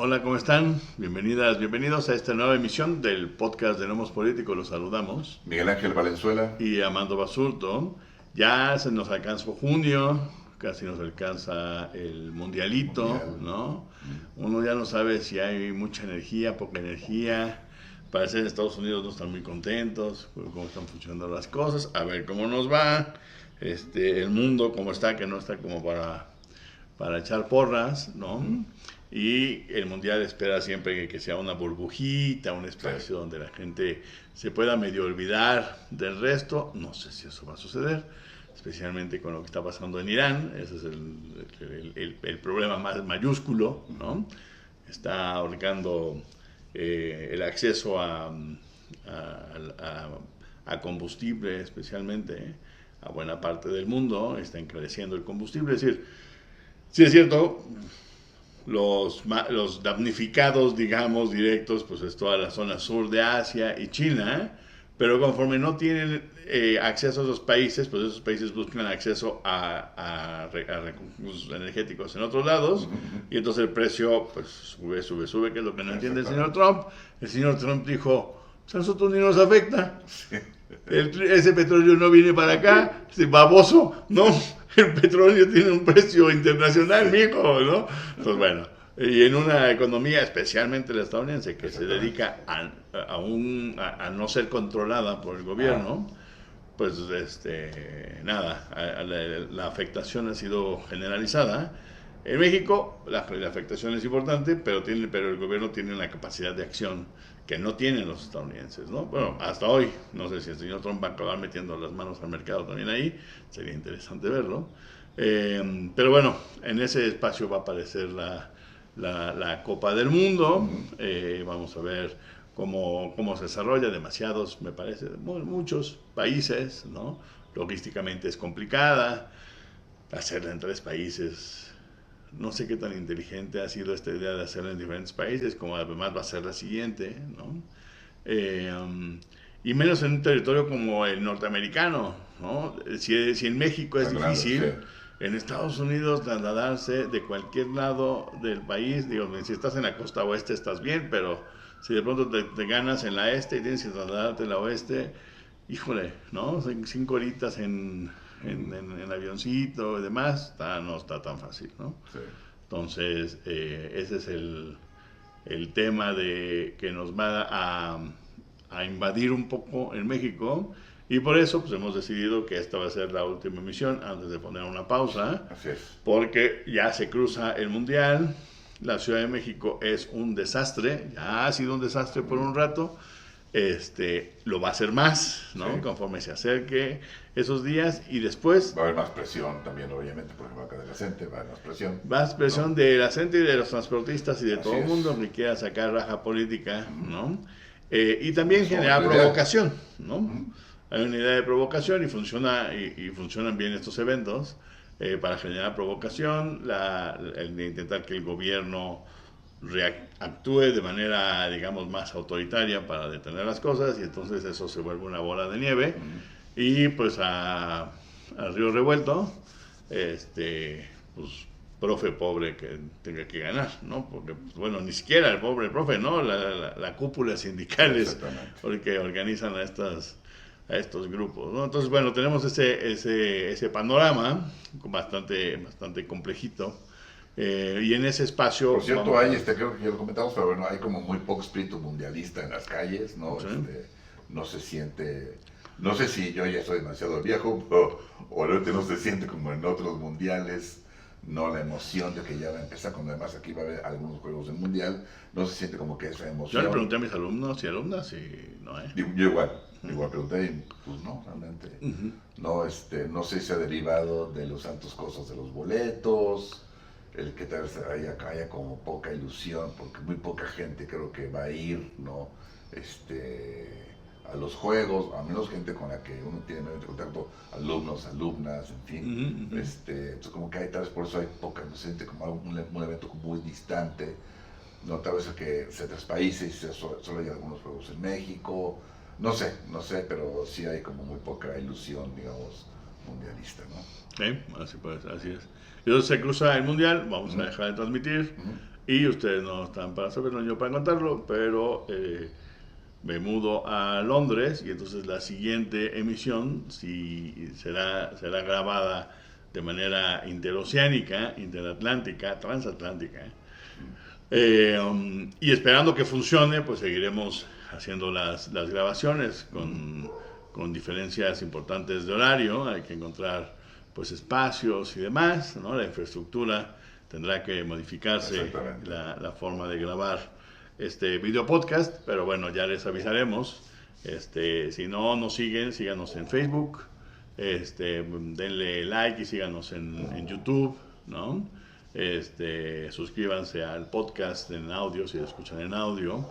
Hola, ¿cómo están? Bienvenidas, bienvenidos a esta nueva emisión del podcast de Nomos Políticos. Los saludamos. Miguel Ángel Valenzuela. Y Amando Basurto. Ya se nos alcanzó junio, casi nos alcanza el mundialito, Mundial. ¿no? Uno ya no sabe si hay mucha energía, poca energía. Parece que en Estados Unidos no están muy contentos con cómo están funcionando las cosas. A ver cómo nos va. El mundo cómo está, que no está como para echar porras, ¿no? Y el mundial espera siempre que sea una burbujita, un espacio donde la gente se pueda medio olvidar del resto. No sé si eso va a suceder, especialmente con lo que está pasando en Irán. Ese es el problema más mayúsculo, ¿no? Está ahorcando el acceso a combustible, especialmente a buena parte del mundo. Está encareciendo el combustible. Es decir, sí es cierto, los damnificados, digamos, directos, pues es toda la zona sur de Asia y China, pero conforme no tienen acceso a esos países, pues esos países buscan acceso a recursos energéticos en otros lados, y entonces el precio pues sube, que es lo que no entiende el señor Trump. El señor Trump dijo, pues a nosotros ni nos afecta, ese petróleo no viene para acá, ese baboso, no, el petróleo tiene un precio internacional, mijo, ¿no? Entonces, bueno, y en una economía, especialmente la estadounidense, que se dedica a no ser controlada por el gobierno, pues, nada, la afectación ha sido generalizada. En México, la afectación es importante, pero el gobierno tiene una capacidad de acción que no tienen los estadounidenses, ¿no? Bueno, hasta hoy, no sé si el señor Trump va a acabar metiendo las manos al mercado también ahí, sería interesante verlo. Pero bueno, en ese espacio va a aparecer la Copa del Mundo. Vamos a ver cómo se desarrolla. Demasiados, me parece, muchos países, ¿no? Logísticamente es complicada. Hacerla en 3 países, no sé qué tan inteligente ha sido esta idea de hacerla en diferentes países, como además va a ser la siguiente, ¿no? Y menos en un territorio como el norteamericano, ¿no? Si en México es difícil, Grande, sí. en Estados Unidos trasladarse de cualquier lado del país, digo, si estás en la costa oeste estás bien, pero si de pronto te ganas en la este y tienes que trasladarte en la oeste, híjole, ¿no? 5 horitas en avioncito y demás, no está tan fácil, ¿no? Sí. Entonces, ese es el tema que nos va a invadir un poco en México, y por eso pues hemos decidido que esta va a ser la última emisión antes de poner una pausa. Así es. Porque ya se cruza el Mundial. La Ciudad de México es un desastre, ya ha sido un desastre por un rato. Lo va a ser más, ¿no? Sí. Conforme se acerque esos días, y después Va a haber más presión también, obviamente, por ejemplo, acá de la gente, va a haber más presión. más presión, ¿no?, de la gente y de los transportistas y de Así todo el es. mundo que quiera sacar raja política, ¿no? Y también generar idea. provocación, ¿no? Hay una idea de provocación y funcionan bien estos eventos para generar provocación, el de intentar que el gobierno actúe de manera, digamos, más autoritaria para detener las cosas, y entonces eso se vuelve una bola de nieve. Y pues al río revuelto, pues profe pobre que tenga que ganar, ¿no? Porque, pues, bueno, ni siquiera el pobre profe, ¿no? La cúpula sindicales, porque organizan a estos grupos, ¿no? Entonces, bueno, tenemos ese panorama bastante complejito. Y en ese espacio... Por cierto, creo que ya lo comentamos, pero bueno, hay como muy poco espíritu mundialista en las calles, ¿no? ¿Sí? No se siente, no sé si yo ya soy demasiado viejo, o realmente no se siente como en otros mundiales, no la emoción de que ya va a empezar, cuando además aquí va a haber algunos juegos del mundial, no se siente como que esa emoción. Yo le pregunté a mis alumnos y alumnas y no, Yo igual pregunté y pues no, realmente, no sé si ha derivado de los altos costos de los boletos, el que tal vez haya como poca ilusión, porque muy poca gente creo que va a ir, ¿no? A los juegos, a menos gente con la que uno tiene medio contacto, alumnos, alumnas, en fin. Entonces como que tal vez por eso hay poca, no se siente como un evento muy distante, no, tal vez que sea 3 países, solo hay algunos juegos en México, no sé, pero sí hay como muy poca ilusión, digamos, mundialista, ¿no? Sí, así es. Entonces se cruza el mundial, vamos a dejar de transmitir, Y ustedes no están para saberlo, yo para contarlo, pero me mudo a Londres y entonces la siguiente emisión será grabada de manera interoceánica, interatlántica, transatlántica. Y esperando que funcione, pues seguiremos haciendo las grabaciones con diferencias importantes de horario. Hay que encontrar pues espacios y demás, ¿no? La infraestructura tendrá que modificarse, la forma de grabar este video podcast, pero bueno, ya les avisaremos. Si no nos siguen, síganos en Facebook, denle like y síganos en YouTube, ¿no? Suscríbanse al podcast en audio, si lo escuchan en audio,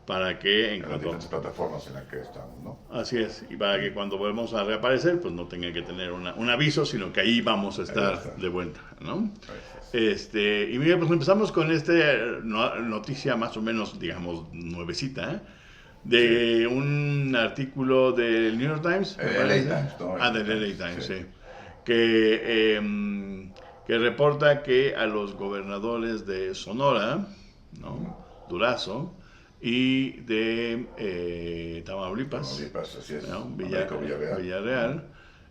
para que en las diferentes plataformas en las que estamos, ¿no? Así es, y para que cuando volvamos a reaparecer, pues no tengan que tener un aviso, sino que ahí vamos a estar de vuelta, ¿no? Y mira, pues empezamos con noticia más o menos, digamos, nuevecita, de un artículo del New York Times. LA Times, ¿no? Del LA Times, sí. Que reporta que a los gobernadores de Sonora, ¿no? Durazo, y de Tamaulipas, así es, ¿no? Villarreal,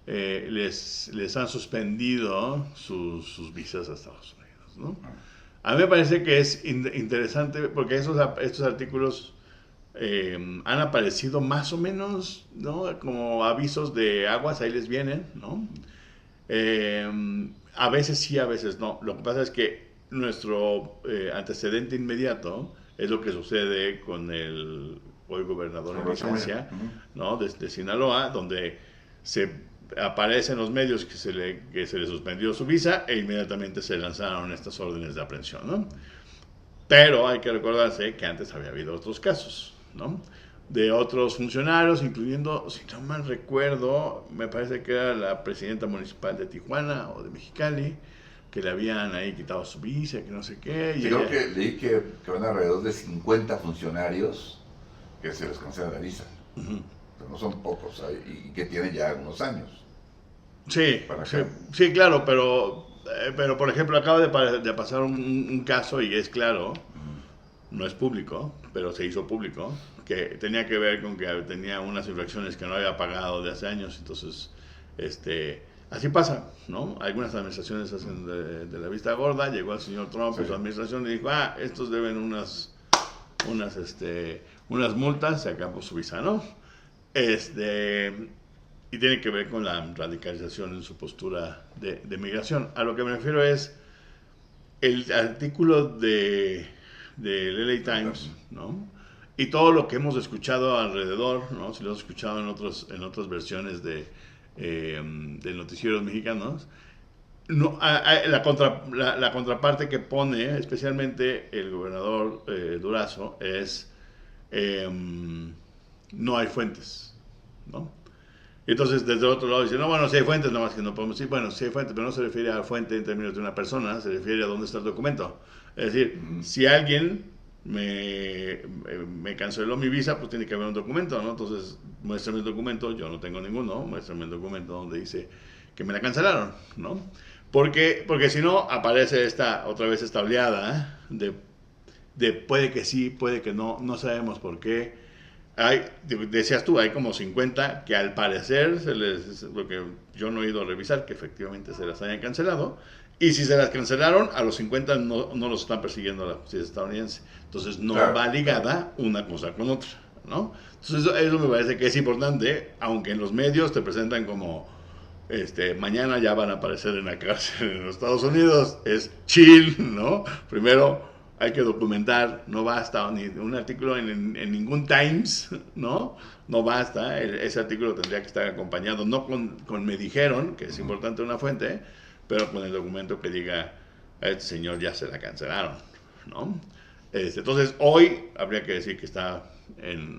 les han suspendido sus visas a Estados Unidos, ¿no? A mí me parece que es interesante porque estos artículos han aparecido más o menos, ¿no? Como avisos de aguas, ahí les vienen, ¿no? A veces sí, a veces no. Lo que pasa es que nuestro antecedente inmediato es lo que sucede con el hoy gobernador en licencia, ¿no? de Sinaloa, donde se aparece en los medios que se le suspendió su visa e inmediatamente se lanzaron estas órdenes de aprehensión, ¿no? Pero hay que recordarse que antes había habido otros casos, ¿no? De otros funcionarios, incluyendo, si no mal recuerdo, me parece que era la presidenta municipal de Tijuana o de Mexicali, que le habían ahí quitado su visa, que no sé qué. Sí, creo que leí que van alrededor de 50 funcionarios que se les cancela la visa. Pero no son pocos, y que tienen ya algunos años. Sí, claro, pero por ejemplo, acaba de pasar un caso y es claro, no es público, pero se hizo público, que tenía que ver con que tenía unas infracciones que no había pagado de hace años, entonces, así pasa, ¿no? Algunas administraciones hacen de la vista gorda. Llegó el señor Trump y su administración y dijo, estos deben unas multas, se acabó su visa, ¿no? Y tiene que ver con la radicalización en su postura de migración. A lo que me refiero es el artículo del LA Times, ¿no? Y todo lo que hemos escuchado alrededor, ¿no? Si lo hemos escuchado en otras versiones de noticieros mexicanos, no, la contraparte que pone, especialmente el gobernador Durazo, es no hay fuentes, ¿no? Entonces, desde el otro lado dice, no, bueno, si hay fuentes, nada más que no podemos decir, bueno, si hay fuentes, pero no se refiere a fuente en términos de una persona, se refiere a dónde está el documento. Es decir, si alguien me canceló mi visa, pues tiene que haber un documento, ¿no? Entonces, muéstrame el documento, yo no tengo ninguno, muéstrame el documento donde dice que me la cancelaron, ¿no? Porque si no, aparece otra vez esta oleada de puede que sí, puede que no sabemos por qué. Decías tú, hay como 50 que al parecer porque yo no he ido a revisar que efectivamente se las hayan cancelado, y si se las cancelaron, a los 50 no los están persiguiendo la justicia estadounidense. Entonces no va ligada una cosa con otra, ¿no? Entonces eso me parece que es importante, aunque en los medios te presentan como mañana ya van a aparecer en la cárcel en los Estados Unidos, es chill, ¿no? Primero hay que documentar, no basta ni un artículo en ningún Times, ¿no? No basta, ese artículo tendría que estar acompañado, no con me dijeron, que es importante una fuente, pero con el documento que diga, a este señor ya se la cancelaron, ¿no? Entonces, hoy habría que decir que está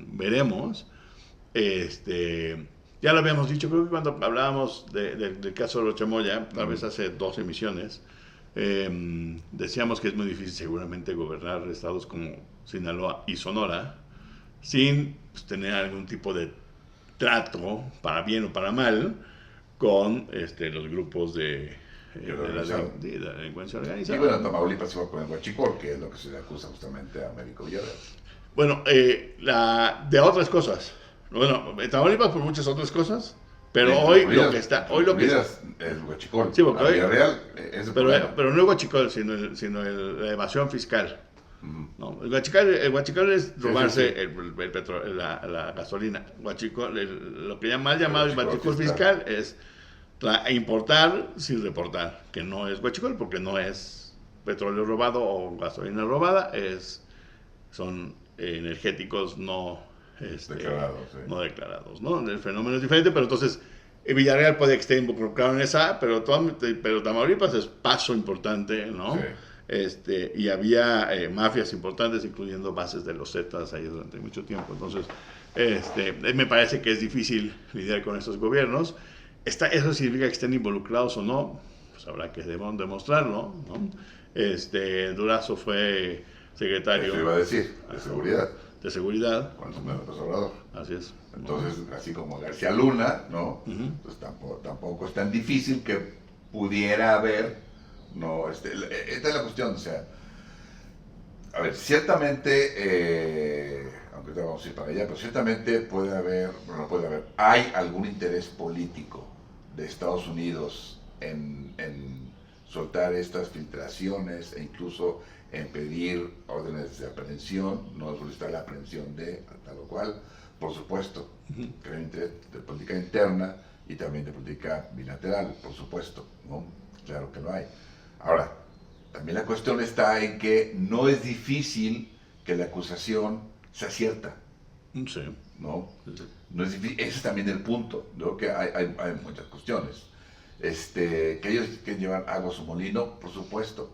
veremos, ya lo habíamos dicho, creo que cuando hablábamos del caso de Rochamoya, tal vez hace 2 emisiones, decíamos que es muy difícil seguramente gobernar estados como Sinaloa y Sonora sin tener algún tipo de trato, para bien o para mal, con los grupos de de la delincuencia organizada. Y bueno, Tamaulipas se va con el huachicol, que es lo que se le acusa justamente a Américo Villarreal. Bueno, de otras cosas. Bueno, en Tamaulipas por muchas otras cosas, pero hoy lo que está... El huachicol. Sí, porque hoy... Villarreal, pero no el huachicol, sino la evasión fiscal. No, el huachicol es robarse el petróleo, la gasolina. Lo que mal llamado el huachicol fiscal es importar sin reportar, que no es huachicol porque no es petróleo robado o gasolina robada, son energéticos no declarados, ¿no? El fenómeno es diferente, pero entonces Villarreal puede que esté involucrado en esa, pero Tamaulipas es paso importante, ¿no? Sí. Y había mafias importantes, incluyendo bases de los Zetas ahí durante mucho tiempo. Entonces, me parece que es difícil lidiar con estos gobiernos. ¿Eso significa que estén involucrados o no? Pues habrá que demostrarlo, ¿no? Durazo fue secretario... Eso iba a decir, de seguridad. De seguridad. Cuando se me López Obrador. Así es. Entonces, así como García Luna, ¿no? Pues tampoco es tan difícil que pudiera haber, ¿no? Esta es la cuestión, o sea, a ver, ciertamente, aunque te vamos a ir para allá, pero ciertamente hay algún interés político de Estados Unidos en soltar estas filtraciones e incluso en pedir órdenes de aprehensión, no solicitar la aprehensión de tal o cual, por supuesto, que hay un interés de política interna y también de política bilateral, por supuesto, ¿no? Claro que lo hay. Ahora, también la cuestión está en que no es difícil que la acusación sea cierta. Sí. ¿No? No es difícil, ese es también el punto, ¿no? Que hay muchas cuestiones. Que ellos quieren llevar agua a su molino, por supuesto,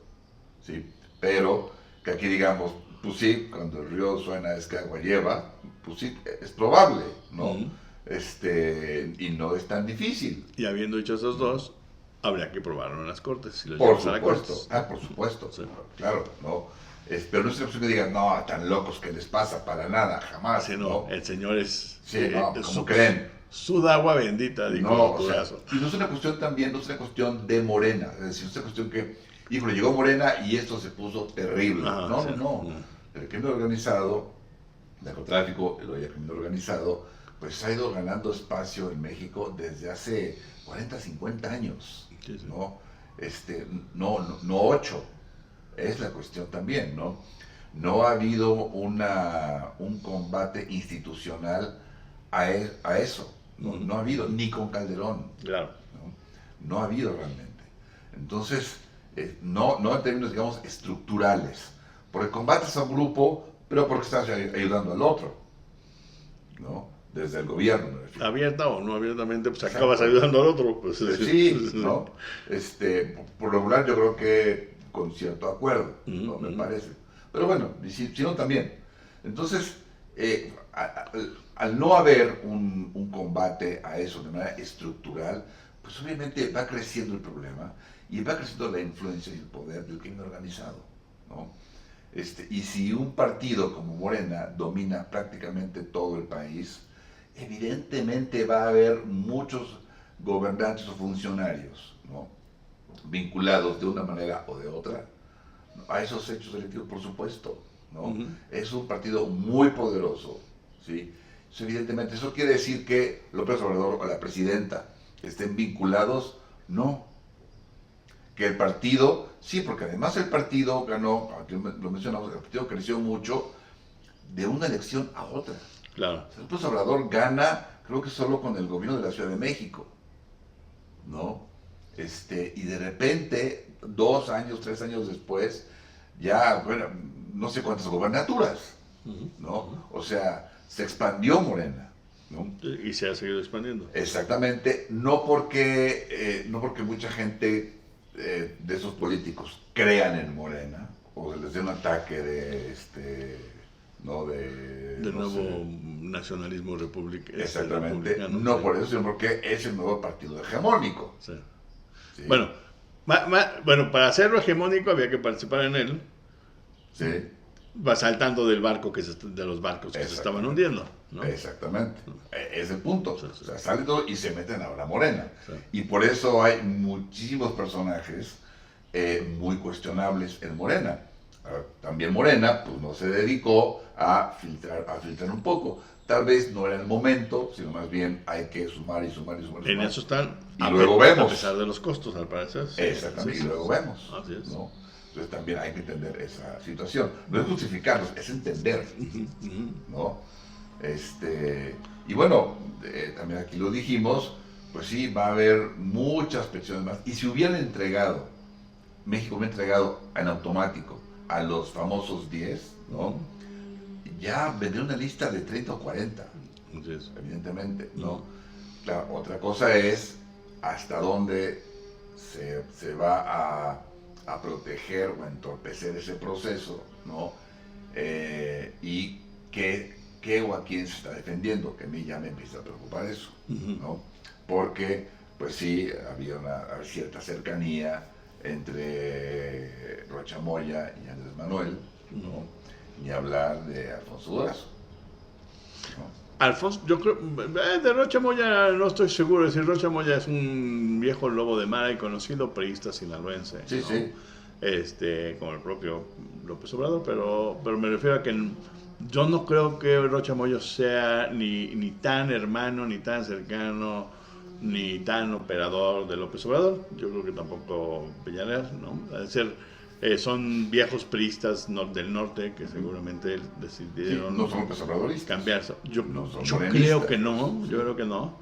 ¿sí? Pero que aquí digamos, pues sí, cuando el río suena es que agua lleva, pues sí, es probable, ¿no? Y no es tan difícil. Y habiendo dicho esos dos, habría que probarlo en las cortes. Si por supuesto, por supuesto, sí. Claro, ¿no? Pero no es una cuestión que digan, no, tan locos que les pasa, para nada, jamás. Sí, no, el señor es... Sí, no, como creen. Suda agua bendita, digo. No, o sea, y no es una cuestión también, no es una cuestión de Morena, es decir, es una cuestión que, híjole, llegó Morena y esto se puso terrible. No. El crimen organizado, el narcotráfico, el crimen organizado, pues ha ido ganando espacio en México desde hace 40, 50 años, sí. ¿No? No 8, es la cuestión también, ¿no? No ha habido un combate institucional a eso, no ha habido, ni con Calderón, claro. No ha habido realmente. Entonces, no en términos, digamos, estructurales, porque combates a un grupo, pero porque estás ayudando al otro, ¿no? Desde el gobierno. Abierta o no abiertamente, pues acabas ayudando al otro. Pues, sí, ¿no? Por lo regular yo creo que con cierto acuerdo, ¿no? Me parece. Pero bueno, si no también. Entonces, al no haber un combate a eso de manera estructural, pues obviamente va creciendo el problema y va creciendo la influencia y el poder del crimen organizado, ¿no? Y si un partido como Morena domina prácticamente todo el país, evidentemente va a haber muchos gobernantes o funcionarios, ¿no? Vinculados de una manera o de otra, ¿no? A esos hechos delictivos, por supuesto, ¿no? Es un partido muy poderoso, ¿sí? Evidentemente, ¿eso quiere decir que López Obrador o la presidenta estén vinculados? No. Que el partido, sí, porque además el partido ganó, lo mencionamos, el partido creció mucho de una elección a otra. Claro. López Obrador gana, creo que solo con el gobierno de la Ciudad de México, ¿no? Y de repente, 2 años, 3 años después, ya, bueno, no sé cuántas gobernaturas, ¿no? O sea, se expandió Morena, ¿no? Y se ha seguido expandiendo. Exactamente, no porque mucha gente de esos políticos crean en Morena, o les dé un ataque de nuevo nacionalismo republicano. Exactamente, no por eso, sino porque es el nuevo partido hegemónico. Sí. Sí. Bueno, para hacerlo hegemónico había que participar en él. Sí. va saltando del barco de los barcos que se estaban hundiendo, ¿no? Exactamente. Es el punto. Sí, sí. O sea, salen y se meten a la Morena. Sí. Y por eso hay muchísimos personajes muy cuestionables en Morena. También Morena pues no se dedicó a filtrar un poco. Tal vez no era el momento, sino más bien hay que sumar y sumar y sumar. En eso están. Y luego vemos. A pesar de los costos, al parecer. Sí. Exactamente, y luego vemos. Así es. ¿No? Entonces también hay que entender esa situación. No es justificarlos, es entender. ¿No? Y bueno, también aquí lo dijimos, pues sí, va a haber muchas pensiones más. Y si hubieran entregado, México hubiera entregado en automático a los famosos 10, ¿no? Ya vendría una lista de 30 o 40, evidentemente, ¿no? Claro, otra cosa es hasta dónde se va a proteger o a entorpecer ese proceso, ¿no? Y qué o a quién se está defendiendo, que a mí ya me empieza a preocupar eso, ¿no? Porque, pues sí, había una cierta cercanía entre Rocha Moya y Andrés Manuel, ¿no? Ni hablar de Alfonso Durazo, ¿no? Alfonso, yo creo, de Rocha Moya no estoy seguro, es decir, Rocha Moya es un viejo lobo de mar y conocido priista sinaloense, Sí, ¿no? sí. Como el propio López Obrador, pero me refiero a que yo no creo que Rocha Moya sea ni tan hermano, ni tan cercano, ni tan operador de López Obrador. Yo creo que tampoco Peñaler, ¿no? Es decir, son viejos priistas del norte que seguramente decidieron Sí, no son López Obradoristas. cambiarse. Yo morenistas. creo que no, yo creo que no.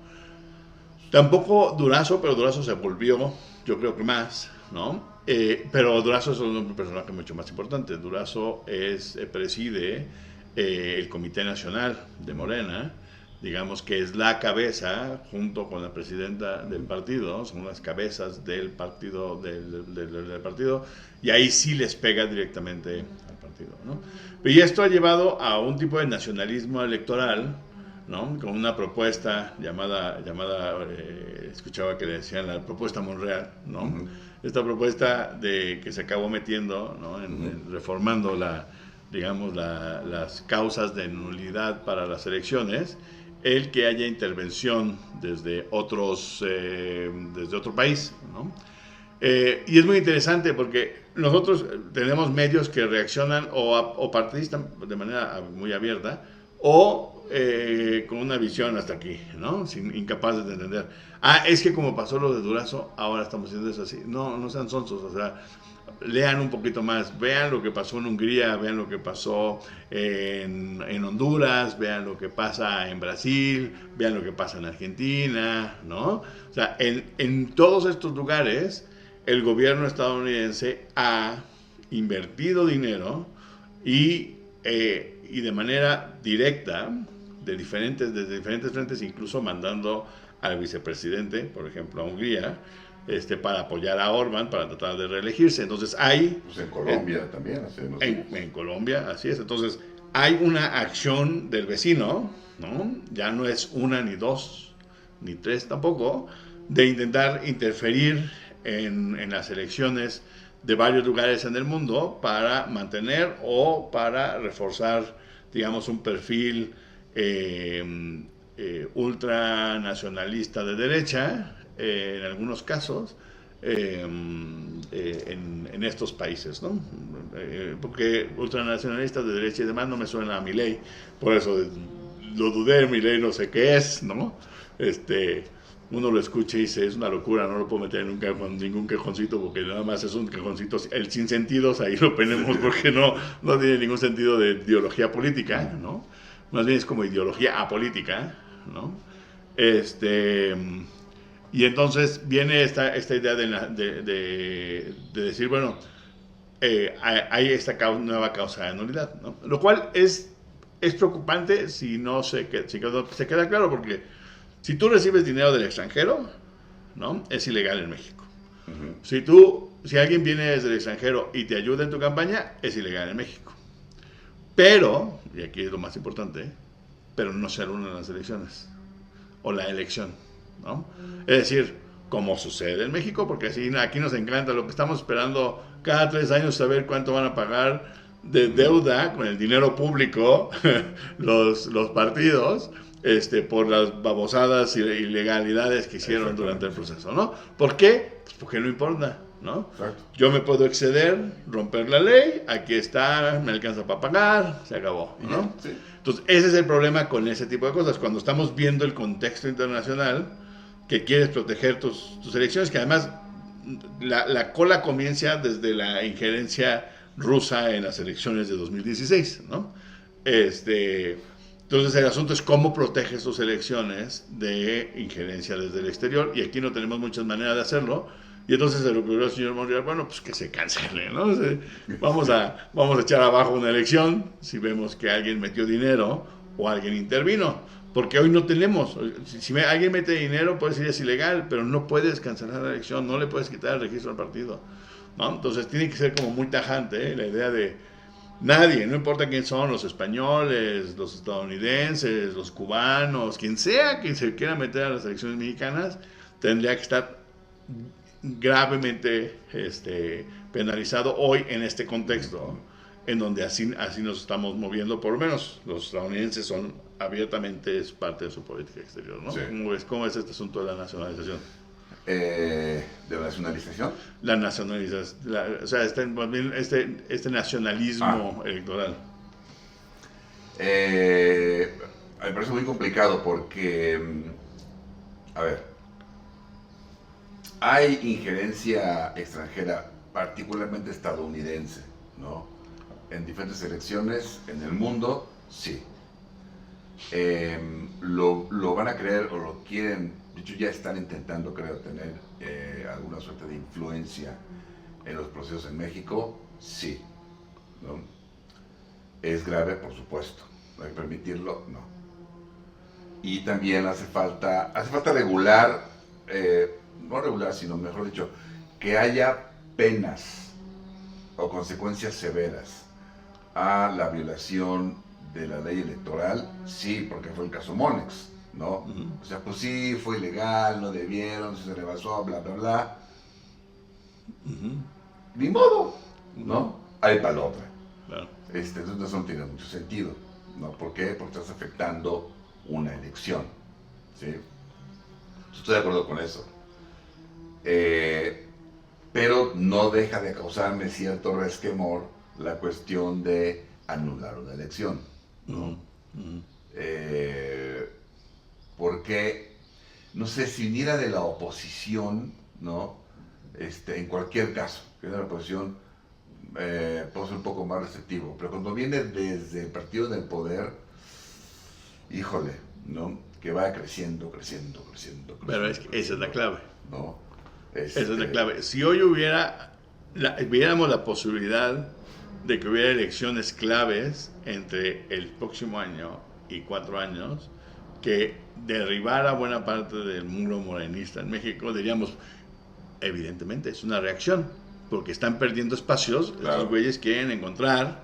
Tampoco Durazo, pero Durazo se volvió, yo creo que más, ¿no? Pero Durazo es un personaje mucho más importante. Durazo preside el Comité Nacional de Morena, digamos que es la cabeza, junto con la presidenta del partido, son las cabezas del partido, del partido, y ahí sí les pega directamente al partido, ¿no? Y esto ha llevado a un tipo de nacionalismo electoral, ¿no? Con una propuesta llamada escuchaba que le decían la propuesta Monreal, ¿no? Esta propuesta que se acabó metiendo, ¿no? Reformando las causas de nulidad para las elecciones, el que haya intervención desde otro país, ¿no? Y es muy interesante porque nosotros tenemos medios que reaccionan o partidistas de manera muy abierta o con una visión hasta aquí, ¿no? Incapaces de entender. Es que como pasó lo de Durazo, ahora estamos haciendo eso así. No sean sonsos, o sea, lean un poquito más, vean lo que pasó en Hungría, vean lo que pasó en Honduras, vean lo que pasa en Brasil, vean lo que pasa en Argentina, ¿no? O sea, en todos estos lugares el gobierno estadounidense ha invertido dinero y de manera directa desde diferentes frentes, incluso mandando al vicepresidente, por ejemplo, a Hungría, para apoyar a Orbán para tratar de reelegirse. Entonces hay... Pues en Colombia también. En Colombia, así es. Entonces hay una acción del vecino, ¿no? Ya no es una, ni dos, ni tres tampoco, de intentar interferir en las elecciones de varios lugares en el mundo para mantener o para reforzar, digamos, un perfil ultranacionalista de derecha, en algunos casos, en estos países, ¿no? Porque ultranacionalistas de derecha y demás no me suena a Milei, por eso lo dudé, Milei no sé qué es, ¿no? Uno lo escucha y dice, es una locura, no lo puedo meter en ningún cajoncito porque nada más es un cajoncito, el sin sentidos, ahí lo ponemos porque no tiene ningún sentido de ideología política, ¿no? Más bien es como ideología apolítica, ¿no? Y entonces viene esta idea de decir, bueno, hay esta nueva causa de nulidad, ¿no? Lo cual es preocupante si se queda claro, porque si tú recibes dinero del extranjero, ¿no? Es ilegal en México. Si alguien viene desde el extranjero y te ayuda en tu campaña, es ilegal en México. Pero, y aquí es lo más importante, pero no se anulan las elecciones o la elección, ¿no? Es decir, como sucede en México, porque así aquí nos encanta, lo que estamos esperando cada 3 años, saber cuánto van a pagar de deuda con el dinero público los partidos por las babosadas y ilegalidades que hicieron durante el proceso, ¿no? ¿Por qué? Pues porque no importa, ¿no? Exacto. Yo me puedo exceder, romper la ley, aquí está, me alcanza para pagar, se acabó, ¿no? Sí. Entonces, ese es el problema con ese tipo de cosas. Cuando estamos viendo el contexto internacional, que quieres proteger tus elecciones, que además la cola comienza desde la injerencia rusa en las elecciones de 2016, ¿no? Entonces el asunto es cómo proteges tus elecciones de injerencia desde el exterior, y aquí no tenemos muchas maneras de hacerlo. Y entonces se le ocurrió al señor Monreal, bueno, pues que se cancele, ¿no? Vamos a echar abajo una elección si vemos que alguien metió dinero o alguien intervino. Porque hoy no tenemos, si alguien mete dinero, puede decir es ilegal, pero no puedes cancelar la elección, no le puedes quitar el registro al partido, ¿no? Entonces tiene que ser como muy tajante, ¿eh? La idea de nadie, no importa quién son, los españoles, los estadounidenses, los cubanos, quien sea que se quiera meter a las elecciones mexicanas, tendría que estar gravemente penalizado hoy en este contexto, en donde así nos estamos moviendo. Por lo menos los estadounidenses son abiertamente, es parte de su política exterior, ¿no? Sí. ¿Cómo es este asunto de la nacionalización? ¿De la nacionalización? La nacionalización, o sea, este nacionalismo electoral. Me parece muy complicado porque, a ver, hay injerencia extranjera, particularmente estadounidense, ¿no? En diferentes elecciones en el mundo, sí. Lo van a creer o lo quieren, de hecho ya están intentando, creo, tener alguna suerte de influencia en los procesos en México, sí, ¿no? Es grave, por supuesto, no hay que permitirlo, no. Y también hace falta regular, no regular, sino mejor dicho, que haya penas o consecuencias severas a la violación de la ley electoral, sí, porque fue el caso Monex, ¿no? Uh-huh. O sea, pues sí, fue ilegal, no debieron, se rebasó, bla, bla, bla. Uh-huh. Ni modo, ¿no? Hay para la otra. Claro. Entonces eso no tiene mucho sentido, ¿no? ¿Por qué? Porque estás afectando una elección, ¿sí? Estoy de acuerdo con eso. Pero no deja de causarme cierto resquemor la cuestión de anular una elección, ¿no? Uh-huh. Porque, no sé, si viniera de la oposición, ¿no? En cualquier caso, que de la oposición, puedo ser un poco más receptivo, pero cuando viene desde el partido del poder, híjole, ¿no? Que va creciendo. Pero es que esa es la clave. ¿No? Esa es la clave. Si hoy viéramos la posibilidad de que hubiera elecciones claves entre el próximo año y 4 años, que derribara buena parte del muro morenista en México, diríamos, evidentemente es una reacción, porque están perdiendo espacios. Claro. Estos güeyes quieren encontrar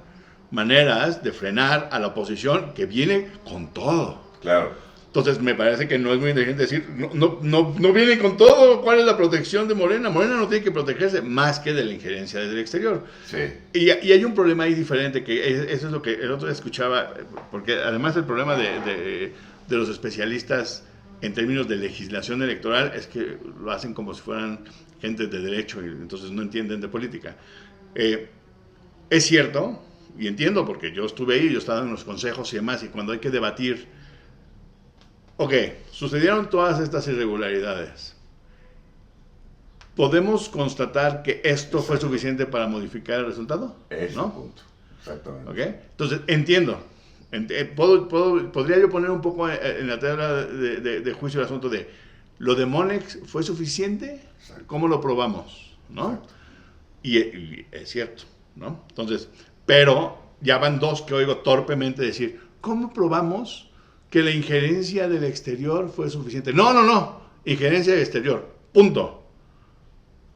maneras de frenar a la oposición que viene con todo. Claro. Entonces me parece que no es muy inteligente decir, no viene con todo. ¿Cuál es la protección de Morena? Morena no tiene que protegerse más que de la injerencia desde el exterior. Sí. Y hay un problema ahí diferente, que eso es lo que el otro día escuchaba, porque además el problema de los especialistas en términos de legislación electoral es que lo hacen como si fueran gente de derecho y entonces no entienden de política. Es cierto, y entiendo porque yo estuve ahí, yo estaba en los consejos y demás, y cuando hay que debatir, ok, sucedieron todas estas irregularidades. ¿Podemos constatar que esto fue suficiente para modificar el resultado? Es ¿no? un punto, exactamente. ¿Okay? Entonces, entiendo. Podría yo poner un poco en la tabla de juicio el asunto de, ¿lo de Monex fue suficiente? Exacto. ¿Cómo lo probamos? ¿no? Exacto. Y es cierto, ¿no? Entonces, pero ya van dos que oigo torpemente decir, ¿cómo probamos que la injerencia del exterior fue suficiente? No, injerencia del exterior, punto.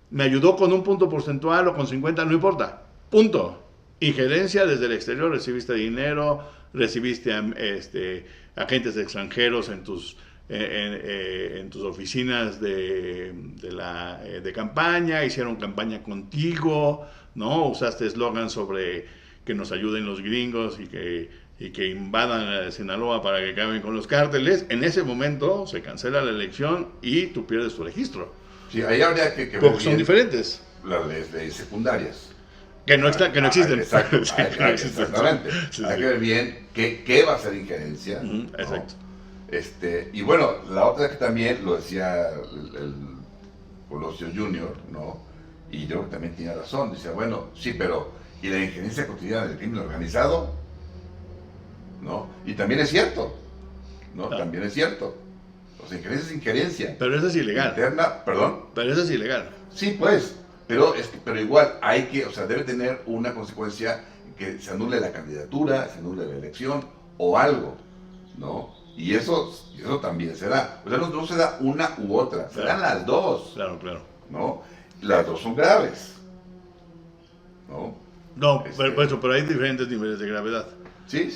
Me ayudó con un punto porcentual o con 50, no importa, punto. Injerencia desde el exterior, recibiste dinero, recibiste agentes extranjeros en tus oficinas de campaña, hicieron campaña contigo, ¿no? Usaste eslogans sobre que nos ayuden los gringos y que invadan Sinaloa para que acaben con los cárteles, en ese momento se cancela la elección y tú pierdes tu registro. Sí, ahí habría que ver porque son diferentes. Las leyes secundarias. Que no existen. Exacto, Sí, que no existen. exactamente. Sí, hay que ver bien qué va a ser injerencia. Uh-huh, ¿no? exacto. Y bueno, la otra que también lo decía el Colosio Jr., ¿no? Y yo creo que también tiene razón. Dice, bueno, sí, pero ¿y la injerencia cotidiana del crimen organizado? ¿No? Y también es cierto, ¿no? Claro. También es cierto. O sea, injerencia es injerencia. Pero eso es ilegal. Interna, perdón. Pero eso es ilegal. Sí, pues, pero igual hay que, o sea, debe tener una consecuencia que se anule la candidatura, se anule la elección o algo, ¿no? Y eso también se da. O sea, no se da una u otra, se dan las dos. Claro. ¿No? Las dos son graves, ¿no? No, pero hay diferentes niveles de gravedad. Sí.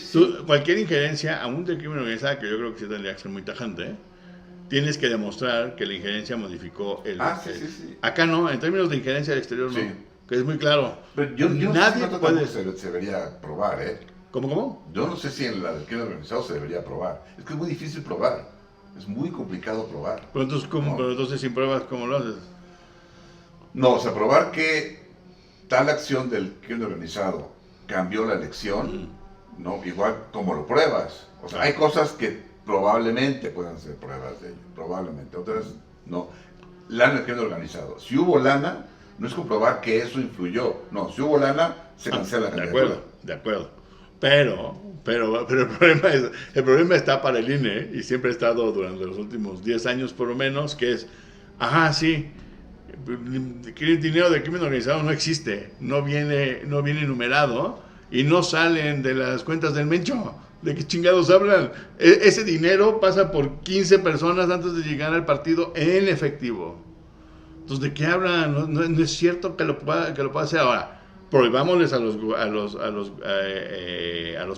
Cualquier injerencia, aún del crimen organizado, que yo creo que sí tendría que ser muy tajante, tienes que demostrar que la injerencia modificó el... Sí. Acá no, en términos de injerencia del exterior sí. no, que es muy claro. Pero yo Nadie no sé puede... se debería probar, ¿eh? ¿Cómo? Yo no sé si en la del crimen organizado se debería probar. Es que es muy difícil probar. Es muy complicado probar. Pero entonces, pero entonces sin pruebas, ¿cómo lo haces? No, o sea, probar que tal acción del crimen organizado cambió la elección, ¿no? Igual como lo pruebas. O sea, hay cosas que probablemente puedan ser pruebas de ello, probablemente. Otras, no. Lana del crimen organizado. Si hubo lana, no es comprobar que eso influyó. No, si hubo lana, se cancela la candidatura. De acuerdo. Pero el problema está para el INE, y siempre ha estado durante los últimos 10 años por lo menos, que es, sí, el dinero del crimen organizado no existe, no viene numerado y no salen de las cuentas del Mencho. ¿De qué chingados hablan? Ese dinero pasa por 15 personas antes de llegar al partido en efectivo. Entonces, ¿de qué hablan? No es cierto que lo pueda hacer ahora. Prohibámosles a los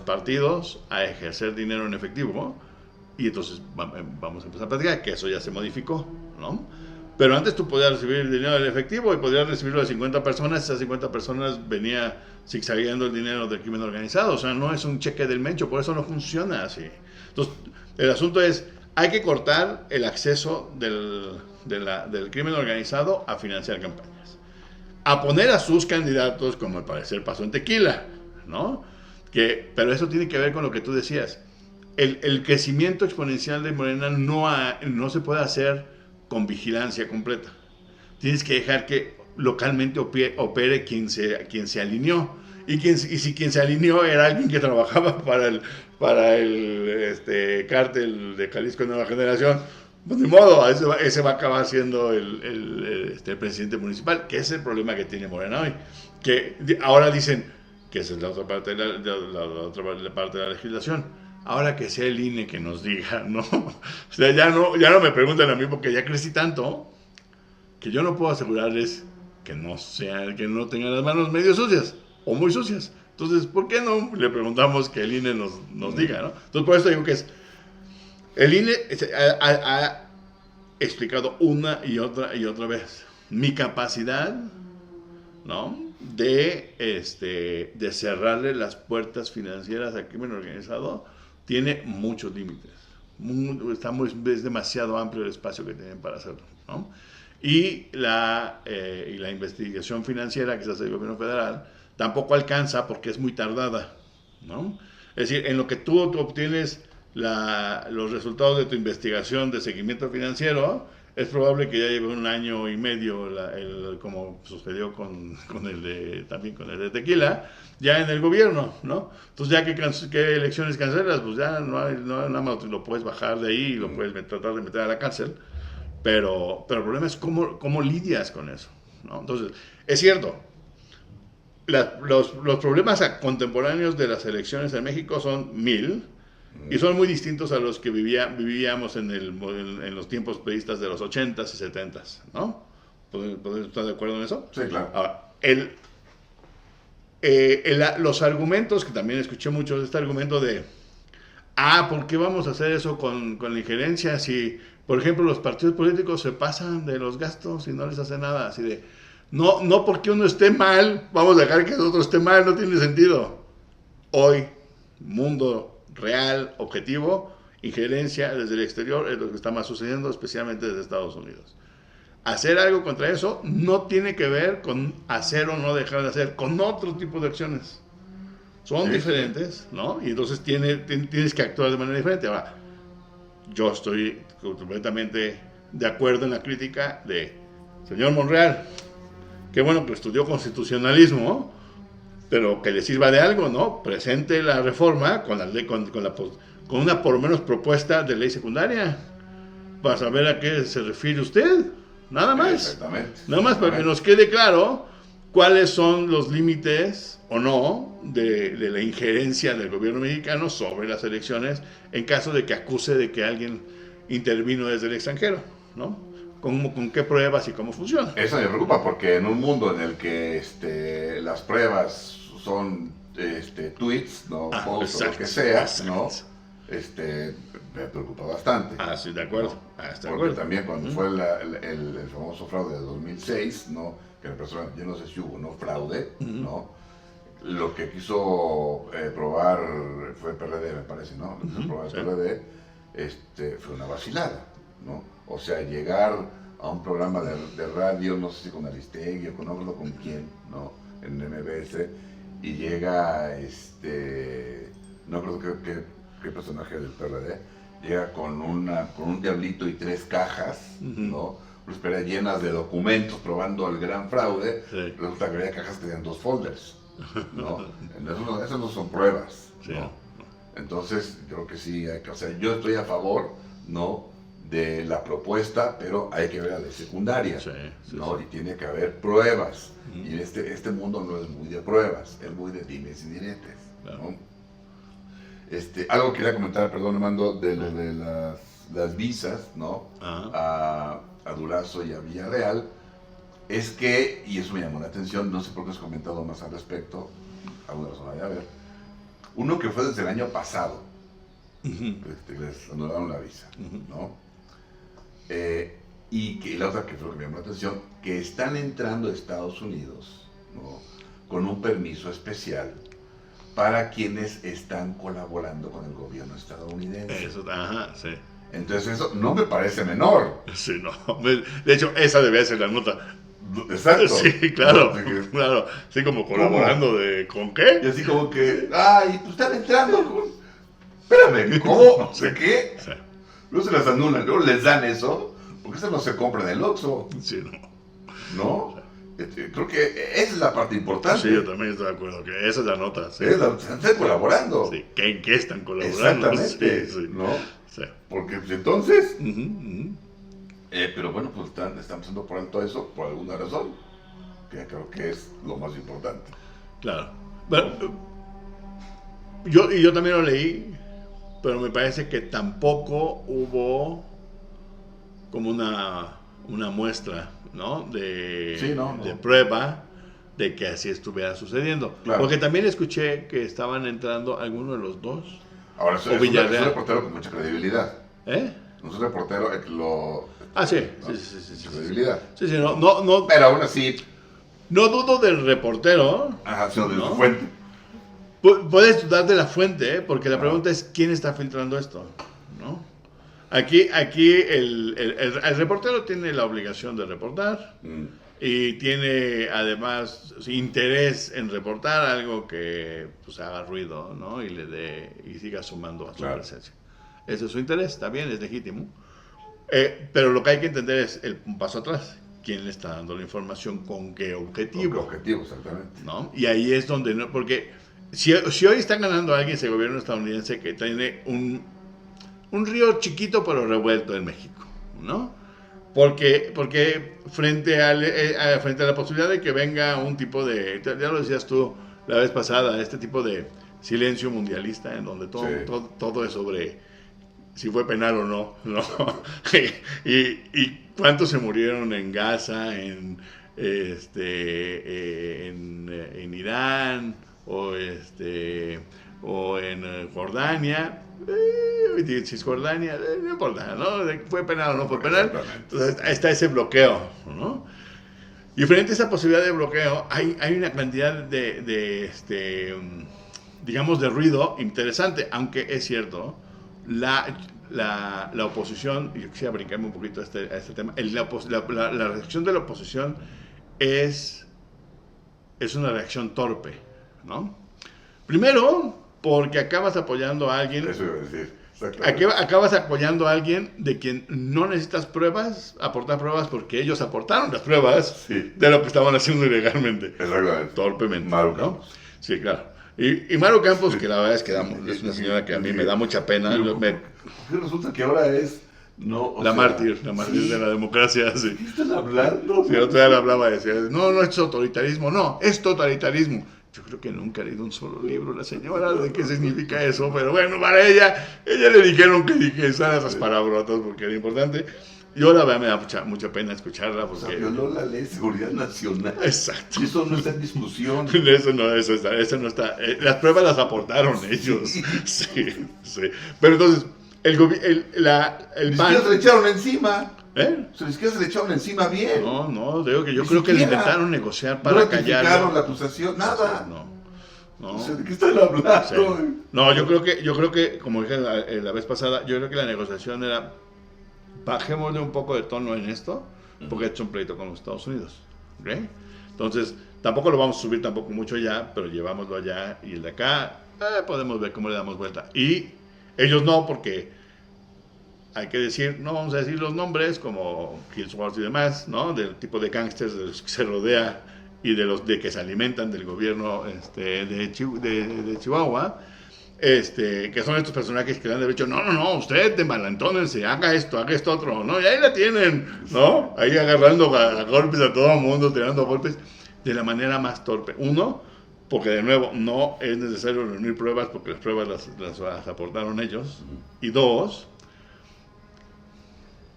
partidos a ejercer dinero en efectivo, y entonces vamos a empezar a platicar que eso ya se modificó, ¿no? Pero antes tú podías recibir dinero en efectivo y podías recibirlo de 50 personas, esas 50 personas venía zigzagueando el dinero del crimen organizado, o sea, no es un cheque del Mencho, por eso no funciona así. Entonces, el asunto es, hay que cortar el acceso del crimen organizado a financiar campañas, a poner a sus candidatos, como al parecer pasó en Tequila, ¿no? Pero eso tiene que ver con lo que tú decías. El crecimiento exponencial de Morena no se puede hacer con vigilancia completa. Tienes que dejar que localmente opere quien se alineó. Y si quien se alineó era alguien que trabajaba para el cártel de Jalisco Nueva Generación, pues ni modo, ese va a acabar siendo el presidente municipal, que es el problema que tiene Morena hoy. Que ahora dicen que esa es la otra parte de la legislación. Ahora que sea el INE que nos diga, ¿no? O sea, ya no me preguntan a mí, porque ya crecí tanto que yo no puedo asegurarles que no tengan las manos medio sucias o muy sucias. Entonces, ¿por qué no le preguntamos que el INE nos diga, ¿no? Entonces, por eso digo que el INE ha explicado una y otra vez mi capacidad, ¿no?, de cerrarle las puertas financieras al crimen organizado. Tiene muchos límites. Es demasiado amplio el espacio que tienen para hacerlo, ¿no? Y la investigación financiera que se hace del gobierno federal tampoco alcanza, porque es muy tardada, ¿no? Es decir, en lo que tú obtienes los resultados de tu investigación de seguimiento financiero, es probable que ya lleve 1 año y medio, como sucedió también con el de Tequila, ya en el gobierno, ¿no? Entonces, ya que elecciones cancelas, pues ya no nada más lo puedes bajar de ahí y lo puedes tratar de meter a la cárcel, pero el problema es cómo lidias con eso, ¿no? Entonces, es cierto, los problemas contemporáneos de las elecciones en México son 1000, y son muy distintos a los que vivíamos en los tiempos periodistas de los 80s y 70s, ¿no? ¿Podemos estar de acuerdo en eso? Sí, claro. Ahora, los argumentos, que también escuché mucho, este argumento de, ¿por qué vamos a hacer eso con la injerencia? Si, por ejemplo, los partidos políticos se pasan de los gastos y no les hace nada, así de, no porque uno esté mal, vamos a dejar que el otro esté mal, no tiene sentido. hoy, mundo real, objetivo, injerencia desde el exterior es lo que está más sucediendo, especialmente desde Estados Unidos. Hacer algo contra eso no tiene que ver con hacer o no dejar de hacer, con otro tipo de acciones. Son diferentes, ¿no? Y entonces tienes que actuar de manera diferente. Ahora, yo estoy completamente de acuerdo en la crítica de señor Monreal. Qué bueno que estudió constitucionalismo, pero que le sirva de algo, ¿no? Presente la reforma con una por lo menos propuesta de ley secundaria para saber a qué se refiere usted. Nada más. Exactamente. Nada más para que nos quede claro cuáles son los límites o no de la injerencia del gobierno mexicano sobre las elecciones en caso de que acuse de que alguien intervino desde el extranjero, ¿no? ¿Con qué pruebas y cómo funciona? Eso me preocupa porque en un mundo en el que las pruebas son tweets, ¿no? Posts o lo que sea, ¿no? Me preocupa bastante. Sí, de acuerdo. ¿no? De Porque acuerdo. también cuando fue el famoso fraude de 2006, ¿no? Que la persona, yo no sé si hubo, ¿no? Fraude, ¿no? Lo que quiso probar fue el PRD, me parece, ¿no? Lo que quiso probar el PRD fue una vacilada, ¿no? O sea, llegar a un programa de radio, no sé si con Aristegui o no recuerdo con quién, ¿no? En MBS, y llega, no recuerdo qué personaje del PRD, llega con un diablito y 3 cajas, ¿no? Espera, llenas de documentos probando el gran fraude, resulta que había cajas que tenían 2 folders, ¿no? Esas no son pruebas, ¿no? Entonces, creo que sí hay que, o sea, yo estoy a favor, ¿no? De la propuesta, pero hay que ver a la secundaria, ¿no? Y tiene que haber pruebas, y este mundo no es muy de pruebas, es muy de dimes y diretes, ¿no? Algo quería comentar, perdón, Armando, de lo de las visas, ¿no? A Durazo y a Villarreal, es que, y eso me llamó la atención, no sé por qué has comentado más al respecto, alguna razón vaya a ver, uno que fue desde el año pasado, que les anularon la visa, ¿no? Y la otra que fue lo que me llamó la atención, que están entrando a Estados Unidos, ¿no? Con un permiso especial para quienes están colaborando con el gobierno estadounidense. Eso, sí. Entonces eso no me parece menor. Sí, no. De hecho, esa debe ser la nota. Exacto. Sí, claro, claro. Sí, como colaborando ¿con qué? Y así como que, pues están entrando con... Espérame, ¿cómo? ¿De qué? Sí. Luego se las anulan, luego les dan eso, porque eso no se compra en el Oxxo. Sí, no. ¿No? Creo que esa es la parte importante. Sí, yo también estoy de acuerdo, que esa es la nota. Sí. Están colaborando. Sí, ¿en qué están colaborando? Exactamente, sí. ¿no? Sí. Porque pues, entonces... pero bueno, pues están pasando por alto eso por alguna razón, que creo que es lo más importante. Claro. Bueno, yo también lo leí, pero me parece que tampoco hubo como una muestra, ¿no? De prueba de que así estuviera sucediendo. Claro. Porque también escuché que estaban entrando algunos de los dos. Ahora, es un reportero con mucha credibilidad. No es un reportero que lo... Sí. Credibilidad. Sí, no. Pero aún así... No dudo del reportero. Sino de su fuente. Puedes dudar de la fuente, porque la pregunta es ¿quién está filtrando esto? ¿No? Aquí el reportero tiene la obligación de reportar y tiene además interés en reportar algo que pues haga ruido, ¿no? Y siga sumando a su presencia. Ese es su interés, está bien, es legítimo. Pero lo que hay que entender es un paso atrás. ¿Quién le está dando la información? ¿Con qué objetivo? Con qué objetivo, exactamente. ¿No? Y ahí es donde porque si hoy está ganando alguien ese gobierno estadounidense que tiene un río chiquito pero revuelto en México, ¿no? Porque frente a la posibilidad de que venga un tipo de, ya lo decías tú la vez pasada, este tipo de silencio mundialista en donde todo es sobre si fue penal o no, ¿no? y cuántos se murieron en Gaza, en Irán o en Jordania, Cisjordania, no importa, ¿no? ¿Fue penal o no fue penal? Entonces está ese bloqueo, ¿no? Y frente a esa posibilidad de bloqueo hay una cantidad digamos, de ruido interesante, aunque es cierto, la oposición, yo quisiera brincarme un poquito a este tema, la reacción de la oposición es una reacción torpe, ¿no? Primero, porque acabas apoyando a alguien. Eso iba a decir. Acabas apoyando a alguien de quien no necesitas pruebas, aportar pruebas, porque ellos aportaron las pruebas de lo que estaban haciendo ilegalmente. Exactamente. Torpemente. Maru ¿no? Campos. Sí, claro. Y Maru Campos, que la verdad es que es una señora que a mí me da mucha pena. Resulta que ahora es... la mártir de la democracia. Sí. ¿Qué están hablando? Sí, otra vez hablaba y decía, no es autoritarismo, no, es totalitarismo. Yo creo que nunca ha leído un solo libro la señora de qué significa eso, pero bueno, para ella le dijeron que dijera esas palabrotas porque era importante. Y ahora me da mucha pena escucharla porque... O sea, violó la ley de seguridad nacional. Exacto. Y eso no está en discusión. Eso no está. Las pruebas las aportaron ellos. Sí. Pero entonces, el PAN... Se le echaron encima. Se le echaron encima bien. No, digo que yo creo que le intentaron negociar para callar. No ratificaron la acusación, nada. No. O sea, ¿de qué están hablando? Sí. No, yo creo que, como dije la vez pasada, yo creo que la negociación era, bajémosle un poco de tono en esto, porque es un pleito con los Estados Unidos. ¿Okay? Entonces, tampoco lo vamos a subir tampoco mucho ya, pero llevámoslo allá y el de acá, podemos ver cómo le damos vuelta. Y ellos no, porque... hay que decir, no vamos a decir los nombres como Hillsworth y demás, ¿no? Del tipo de gángsters de los que se rodea y de los que se alimentan del gobierno de Chihuahua, que son estos personajes que le han dicho, no, usted envalentónense, haga esto otro, ¿no? Y ahí la tienen, ¿no? Ahí agarrando a golpes a todo el mundo, tirando golpes de la manera más torpe. Uno, porque de nuevo no es necesario reunir pruebas porque las pruebas las aportaron ellos. Y dos,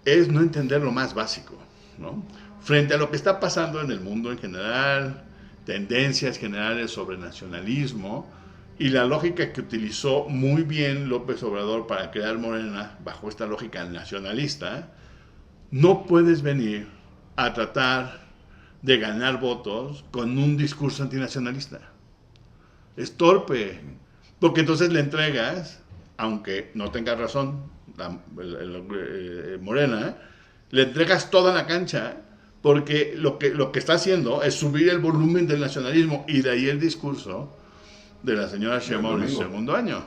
es no entender lo más básico, ¿no? Frente a lo que está pasando en el mundo en general, tendencias generales sobre nacionalismo y la lógica que utilizó muy bien López Obrador para crear Morena bajo esta lógica nacionalista, no puedes venir a tratar de ganar votos con un discurso antinacionalista. Es torpe, porque entonces le entregas, aunque no tenga razón, Morena, le entregas toda la cancha porque lo que está haciendo es subir el volumen del nacionalismo y de ahí el discurso de la señora Sheinbaum en su segundo año,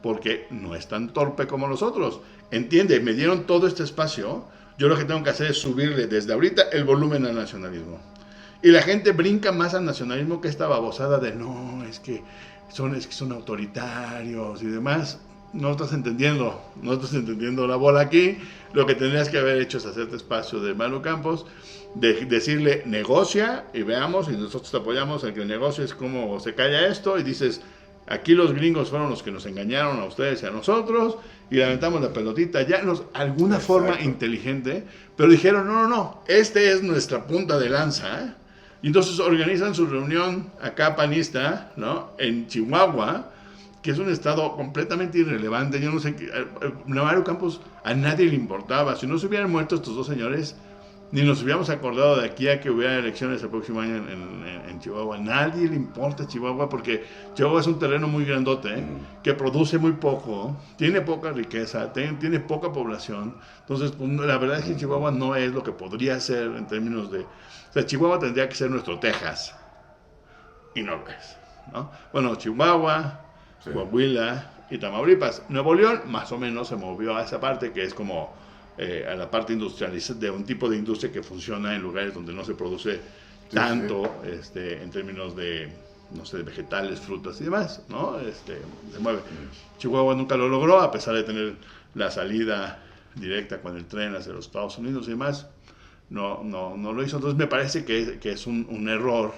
porque no es tan torpe como los otros. Entiende, me dieron todo este espacio, yo lo que tengo que hacer es subirle desde ahorita el volumen al nacionalismo. Y la gente brinca más al nacionalismo que esta babosada de no, es que son autoritarios y demás. No estás entendiendo la bola aquí. Lo que tendrías que haber hecho es hacerte espacio de Maru Campos, de decirle negocia y veamos, y nosotros te apoyamos en que el negocio es cómo se calla esto, y dices, aquí los gringos fueron los que nos engañaron a ustedes y a nosotros, y lamentamos la pelotita, alguna forma inteligente, pero dijeron, no, es nuestra punta de lanza, y entonces organizan su reunión acá panista, ¿no? En Chihuahua, que es un estado completamente irrelevante. Yo no sé, Maru Campos a nadie le importaba. Si no se hubieran muerto estos dos señores, ni nos hubiéramos acordado de aquí a que hubiera elecciones el próximo año en Chihuahua. Nadie le importa Chihuahua porque Chihuahua es un terreno muy grandote, que produce muy poco, tiene poca riqueza, tiene poca población. Entonces, pues, la verdad es que Chihuahua no es lo que podría ser en términos de... O sea, Chihuahua tendría que ser nuestro Texas. Y no lo es, ¿no? Bueno, Chihuahua... Sí. Coahuila y Tamaulipas. Nuevo León más o menos se movió a esa parte que es como a la parte industrializada, de un tipo de industria que funciona en lugares donde no se produce tanto en términos de, no sé, de vegetales, frutas y demás, ¿no? Se mueve. Chihuahua nunca lo logró, a pesar de tener la salida directa con el tren hacia los Estados Unidos y demás, no lo hizo. Entonces me parece que es un error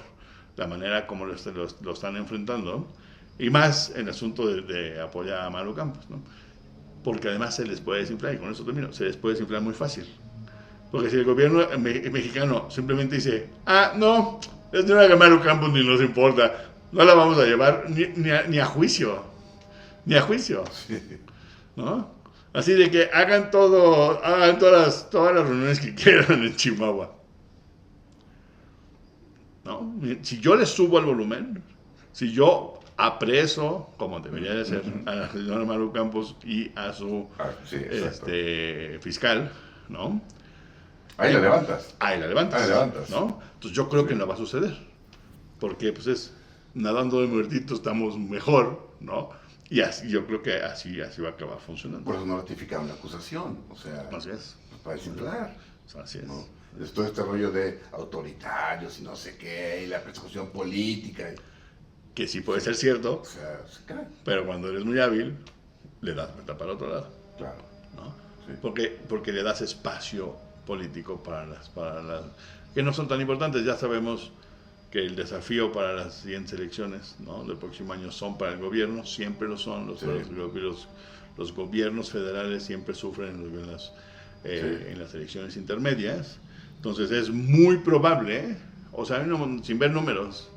la manera como lo están enfrentando. Y más en el asunto de apoyar a Maru Campos, ¿no? Porque además se les puede desinflar, y con eso termino, se les puede desinflar muy fácil. Porque si el gobierno mexicano simplemente dice, no, la señora Maru Campos ni nos importa, no la vamos a llevar ni a juicio, ¿no? Así de que hagan todas las reuniones que quieran en Chihuahua, ¿no? Si yo les subo el volumen, si yo apreso, como debería de ser, a la señora Maru Campos y a su Sí, fiscal, ¿no? Ahí la levantas. Ahí la levantas, ¿no? Entonces yo creo que no va a suceder, porque pues es nadando de muertito estamos mejor, ¿no? Y así, yo creo que así va a acabar funcionando. Por eso no ratificaron la acusación, o sea, Así es. pues para disimular. Así es. ¿No? Es todo este rollo de autoritarios y no sé qué, y la persecución política. Que sí puede ser cierto, O sea, se cae. pero cuando eres muy hábil, le das vuelta para el otro lado, Claro. ¿no? Sí. Porque le das espacio político para las que no son tan importantes. Ya sabemos que el desafío para las siguientes elecciones, ¿no?, del próximo año son para el gobierno, siempre lo son, los gobiernos federales siempre sufren en las elecciones intermedias. Entonces es muy probable, o sea, sin ver números,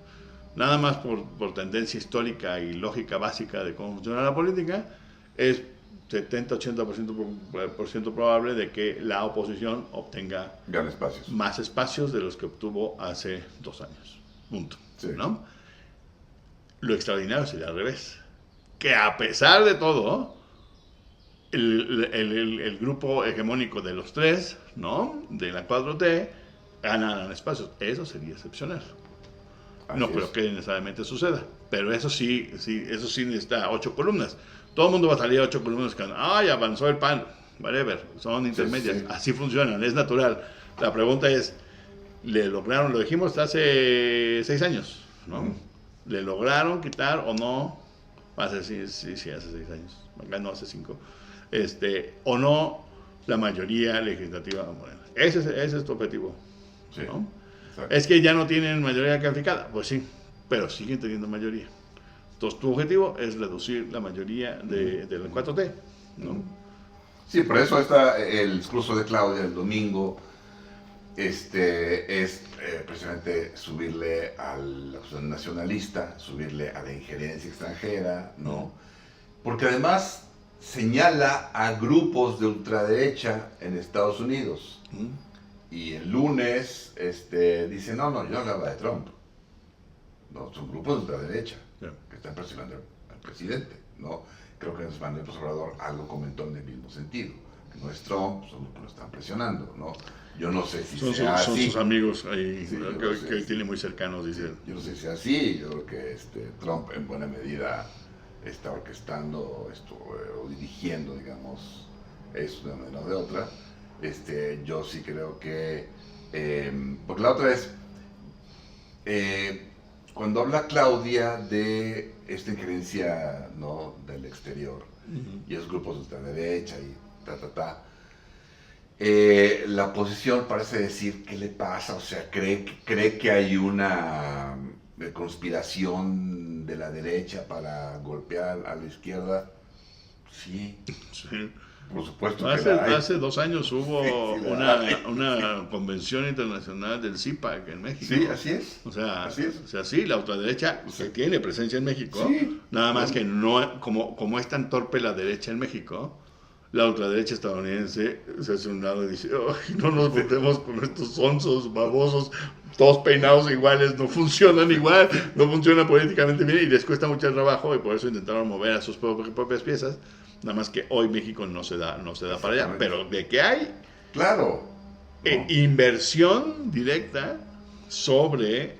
nada más por tendencia histórica y lógica básica de cómo funciona la política, es 70-80% probable de que la oposición obtenga más espacios de los que obtuvo hace 2 años. Punto. Sí. ¿No? Lo extraordinario sería al revés. Que a pesar de todo, el grupo hegemónico de los tres, ¿no?, de la 4T, ganaran espacios. Eso sería excepcional. No creo que necesariamente suceda, pero eso sí necesita 8 columnas. Todo el mundo va a salir a 8 columnas que avanzó el PAN, whatever, son intermedias, así funcionan, es natural. La pregunta es, ¿le lograron? Lo dijimos hace 6 años, ¿no? ¿Le lograron quitar o no? Sí, hace 6 años, no hace 5. O no la mayoría legislativa morena. Ese es tu objetivo, ¿no? Es que ya no tienen mayoría calificada, pues sí, pero siguen teniendo mayoría. Entonces tu objetivo es reducir la mayoría de la 4T, ¿no? Sí, por eso está el discurso de Claudia el domingo, es precisamente subirle a la cuestión nacionalista, subirle a la injerencia extranjera, ¿no? Porque además señala a grupos de ultraderecha en Estados Unidos. Y el lunes dice, no, yo hablaba de Trump. No, son grupos de ultraderecha que están presionando al presidente, ¿no? Creo que Manuel López Obrador algo comentó en el mismo sentido. Que no es Trump, son los que lo están presionando, ¿no? Yo no sé si sea así. Son sus amigos ahí, sí, que tiene muy cercanos, dicen. Yo no sé si sea así, yo creo que Trump en buena medida está orquestando esto, o dirigiendo, digamos, eso de una manera o de otra. Yo sí creo que, porque la otra es, cuando habla Claudia de esta injerencia, ¿no?, del exterior, y esos grupos de ultraderecha y la oposición parece decir, ¿qué le pasa? O sea, cree que hay una conspiración de la derecha para golpear a la izquierda. Sí. Por supuesto que hace 2 años hubo una convención internacional del CIPAC en México. Sí, así es. O sea, sí, la ultraderecha tiene presencia en México. Sí. Nada más que no, como es tan torpe la derecha en México, la ultraderecha estadounidense se hace un lado y dice, no nos metemos con estos sonsos, babosos, todos peinados iguales, no funcionan igual, no funcionan políticamente bien y les cuesta mucho trabajo, y por eso intentaron mover a sus propias piezas. Nada más que hoy México no se da para allá, pero de que hay inversión directa sobre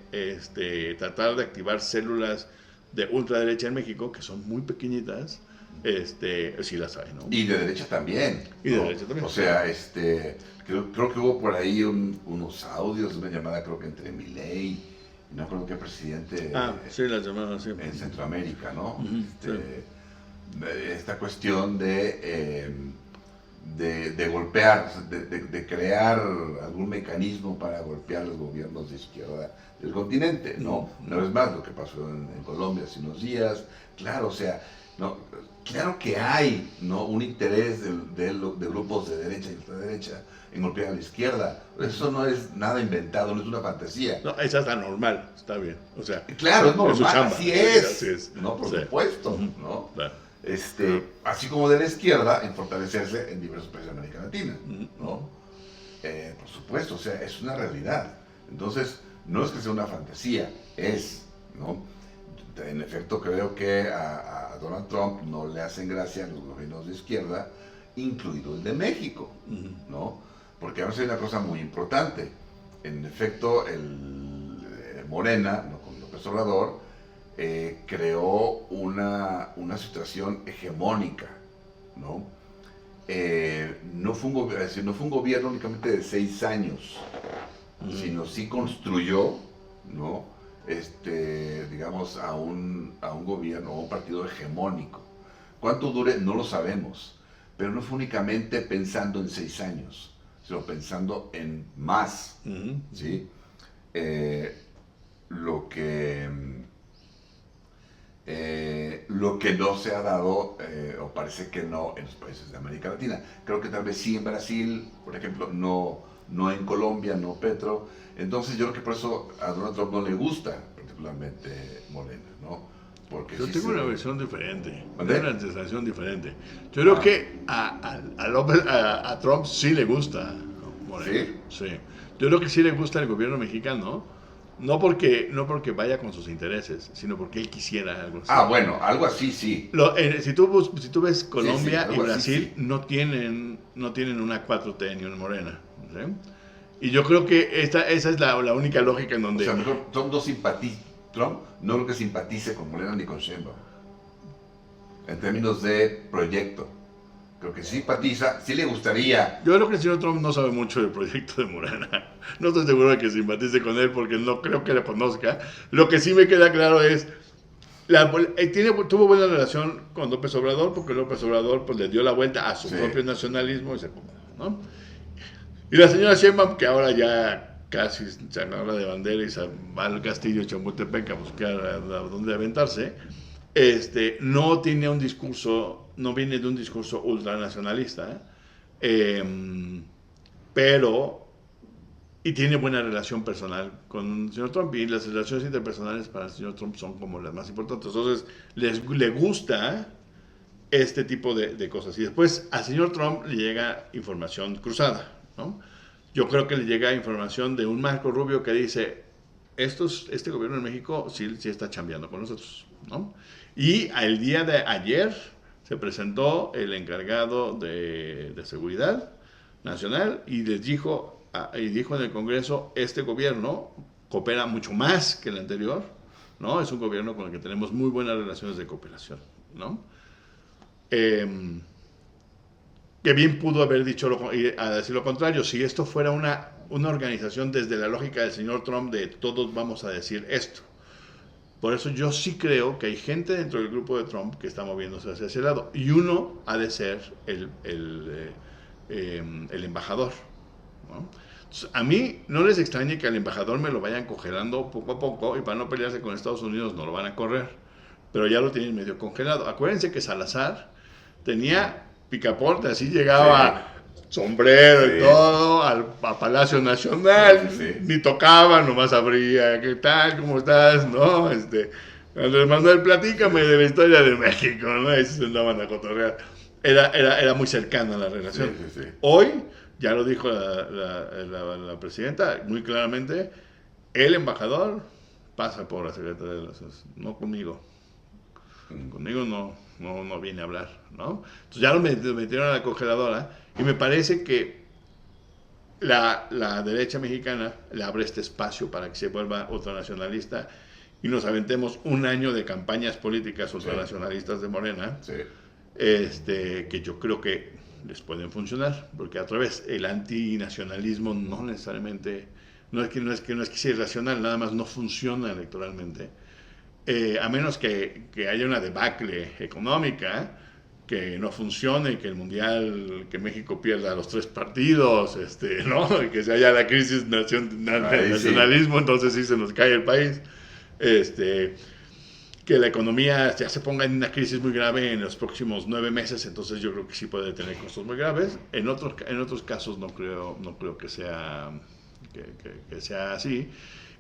tratar de activar células de ultraderecha en México, que son muy pequeñitas, sí las hay, ¿no? Y de derecha también. O sea, creo que hubo por ahí unos audios, una llamada creo que entre Milei, no creo que presidente sí, las llamadas, sí, en Centroamérica, ¿no? Sí. Esta cuestión de golpear, de crear algún mecanismo para golpear los gobiernos de izquierda del continente, ¿no? Una vez más, lo que pasó en Colombia hace unos días, claro, o sea, no, claro que hay, ¿no?, un interés de grupos de derecha y ultraderecha en golpear a la izquierda. Eso no es nada inventado, no es una fantasía. No, esa está normal, está bien, o sea. Claro, es normal, así es. ¿no? Por supuesto, ¿no? Claro. Así como de la izquierda, en fortalecerse en diversos países de América Latina, ¿no? Por supuesto, o sea, es una realidad. Entonces, no es que sea una fantasía, ¿no? en efecto creo que a Donald Trump no le hacen gracia los gobiernos de izquierda, incluido el de México, ¿no? Porque vamos a decir una cosa muy importante. En efecto, Morena, ¿no?, con López Obrador, creó una situación hegemónica, ¿no? No fue un gobierno únicamente de 6 años, sino sí construyó, ¿no?, digamos, a un gobierno, a un partido hegemónico. ¿Cuánto dure? No lo sabemos, pero no fue únicamente pensando en 6 años, sino pensando en más, ¿sí? Lo que no se ha dado, o parece que no, en los países de América Latina. Creo que tal vez sí en Brasil, por ejemplo, no en Colombia, no Petro. Entonces yo creo que por eso a Donald Trump no le gusta particularmente Morena, ¿no? Porque yo sí tengo una versión diferente, ¿Vale? una sensación diferente. Yo creo que a Trump sí le gusta Morena. ¿Sí? Sí. Yo creo que sí le gusta el gobierno mexicano, no porque vaya con sus intereses, sino porque él quisiera algo así. Bueno, algo así sí. Si tú ves Colombia algo y así, Brasil, sí. no tienen una 4T ni una Morena, ¿sí? Y yo creo que esa es la única lógica en donde... O sea, mejor Trump no creo que simpatice con Morena ni con Sheinbaum. En términos de proyecto. Creo que simpatiza, sí le gustaría. Yo creo que el señor Trump no sabe mucho del proyecto de Morena. No estoy seguro de que simpatice con él porque no creo que la conozca. Lo que sí me queda claro es... tuvo buena relación con López Obrador porque López Obrador pues, le dio la vuelta a su propio nacionalismo y se... ¿no? Y la señora Sheinbaum, que ahora ya casi se agarra de bandera y se va al castillo de Chapultepec a buscar a dónde aventarse, no tiene un discurso, no viene de un discurso ultranacionalista, pero, y tiene buena relación personal con el señor Trump, y las relaciones interpersonales para el señor Trump son como las más importantes. Entonces, le gusta este tipo de cosas. Y después al señor Trump le llega información cruzada, ¿no? Yo creo que le llega información de un Marco Rubio que dice, este gobierno en México sí está chambeando con nosotros, ¿no? Y el día de ayer se presentó el encargado de seguridad nacional y dijo en el Congreso, este gobierno coopera mucho más que el anterior, ¿no? Es un gobierno con el que tenemos muy buenas relaciones de cooperación, ¿no? Que bien pudo haber dicho a decir lo contrario. Si esto fuera una organización desde la lógica del señor Trump de todos vamos a decir esto. Por eso yo sí creo que hay gente dentro del grupo de Trump que está moviéndose hacia ese lado. Y uno ha de ser el embajador, ¿no? Entonces, a mí no les extrañe que al embajador me lo vayan congelando poco a poco y para no pelearse con Estados Unidos no lo van a correr. Pero ya lo tienen medio congelado. Acuérdense que Salazar tenía picaporte, así llegaba sombrero y todo a Palacio Nacional, ni tocaba, nomás abría, ¿qué tal? ¿Cómo estás? ¿No? Andrés Manuel, platícame de la historia de México, ¿no? Ahí se andaban a cotorrear. Era muy cercana la relación. Hoy, ya lo dijo la presidenta muy claramente, el embajador pasa por la Secretaría de Relaciones, no conmigo. Conmigo no viene a hablar, ¿no? Entonces ya lo metieron a la congeladora y me parece que la derecha mexicana le abre este espacio para que se vuelva ultranacionalista y nos aventemos un año de campañas políticas ultranacionalistas de Morena, que yo creo que les pueden funcionar, porque otra vez el antinacionalismo no necesariamente, no es que sea irracional, nada más no funciona electoralmente. A menos que haya una debacle económica, que no funcione, que el mundial, que México pierda los 3 partidos, ¿no? Y que se haya la crisis nacionalismo, entonces sí se nos cae el país. Que la economía ya se ponga en una crisis muy grave en los próximos 9 meses, entonces yo creo que sí puede tener costos muy graves. En otros casos no creo que sea así.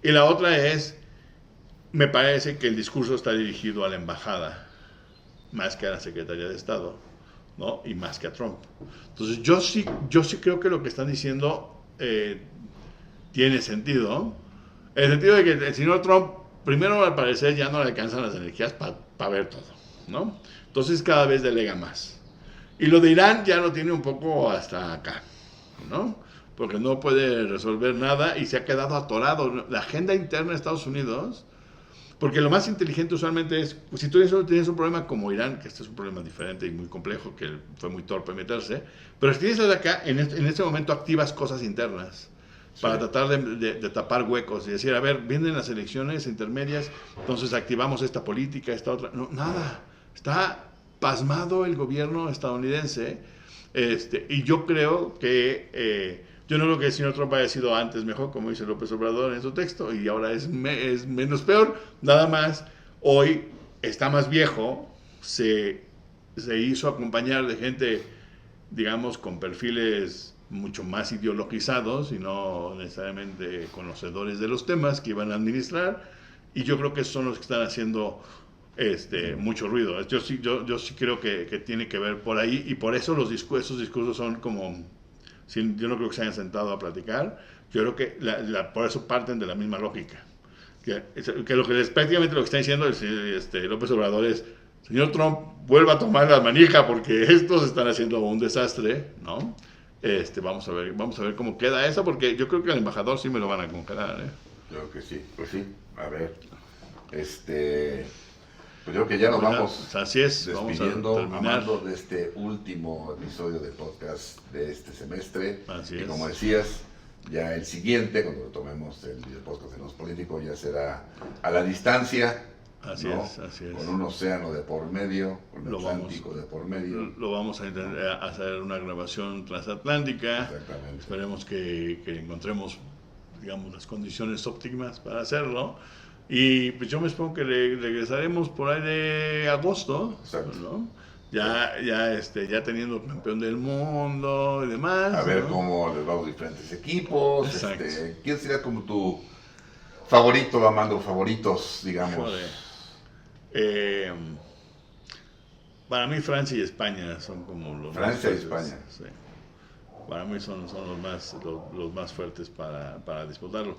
Y la otra es, me parece que el discurso está dirigido a la embajada más que a la Secretaría de Estado, ¿no? Y más que a Trump. Entonces yo sí creo que lo que están diciendo tiene sentido, en el sentido de que el señor Trump primero al parecer ya no le alcanzan las energías para ver todo, ¿no? Entonces cada vez delega más. Y lo de Irán ya lo tiene un poco hasta acá, ¿no? Porque no puede resolver nada y se ha quedado atorado. La agenda interna de Estados Unidos, porque lo más inteligente usualmente es, pues, si tú tienes un problema como Irán, que este es un problema diferente y muy complejo, que fue muy torpe meterse, pero si tienes de acá, en este momento activas cosas internas para tratar de tapar huecos y decir, a ver, vienen las elecciones intermedias, entonces activamos esta política, esta otra. No, nada. Está pasmado el gobierno estadounidense, y yo creo que... yo no creo que el señor Trump haya sido antes mejor, como dice López Obrador en su texto, y ahora es menos peor. Nada más, hoy está más viejo, se hizo acompañar de gente, digamos, con perfiles mucho más ideologizados y no necesariamente conocedores de los temas que iban a administrar, y yo creo que son los que están haciendo mucho ruido. Yo sí creo que tiene que ver por ahí, y por eso esos discursos son como... yo no creo que se hayan sentado a platicar. Yo creo que por eso parten de la misma lógica. Que prácticamente lo que está diciendo López Obrador es: señor Trump, vuelva a tomar la manija porque estos están haciendo un desastre, ¿no? Vamos a ver cómo queda eso, porque yo creo que al embajador sí me lo van a congelar, ¿eh? Yo creo que sí, pues sí, a ver. Pues yo creo que ya nos vamos así es, despidiendo, Amando, de este último episodio de podcast de este semestre. Así y es. Como decías, ya el siguiente, cuando tomemos el video podcast de los políticos, ya será a la distancia. Así es. Con un océano de por medio, con un Atlántico de por medio. Lo vamos a intentar hacer una grabación transatlántica. Exactamente. Esperemos que encontremos, digamos, las condiciones óptimas para hacerlo. Y pues yo me supongo que regresaremos por ahí de agosto, ¿no? Ya teniendo campeón del mundo y demás. A ver, ¿no?, cómo les va a los diferentes equipos. ¿Quién sería como tu favorito, Amando, favoritos, digamos? Para mí Francia y España son como los Francia más y fuertes. España. Sí. Para mí son los más fuertes para disputarlo.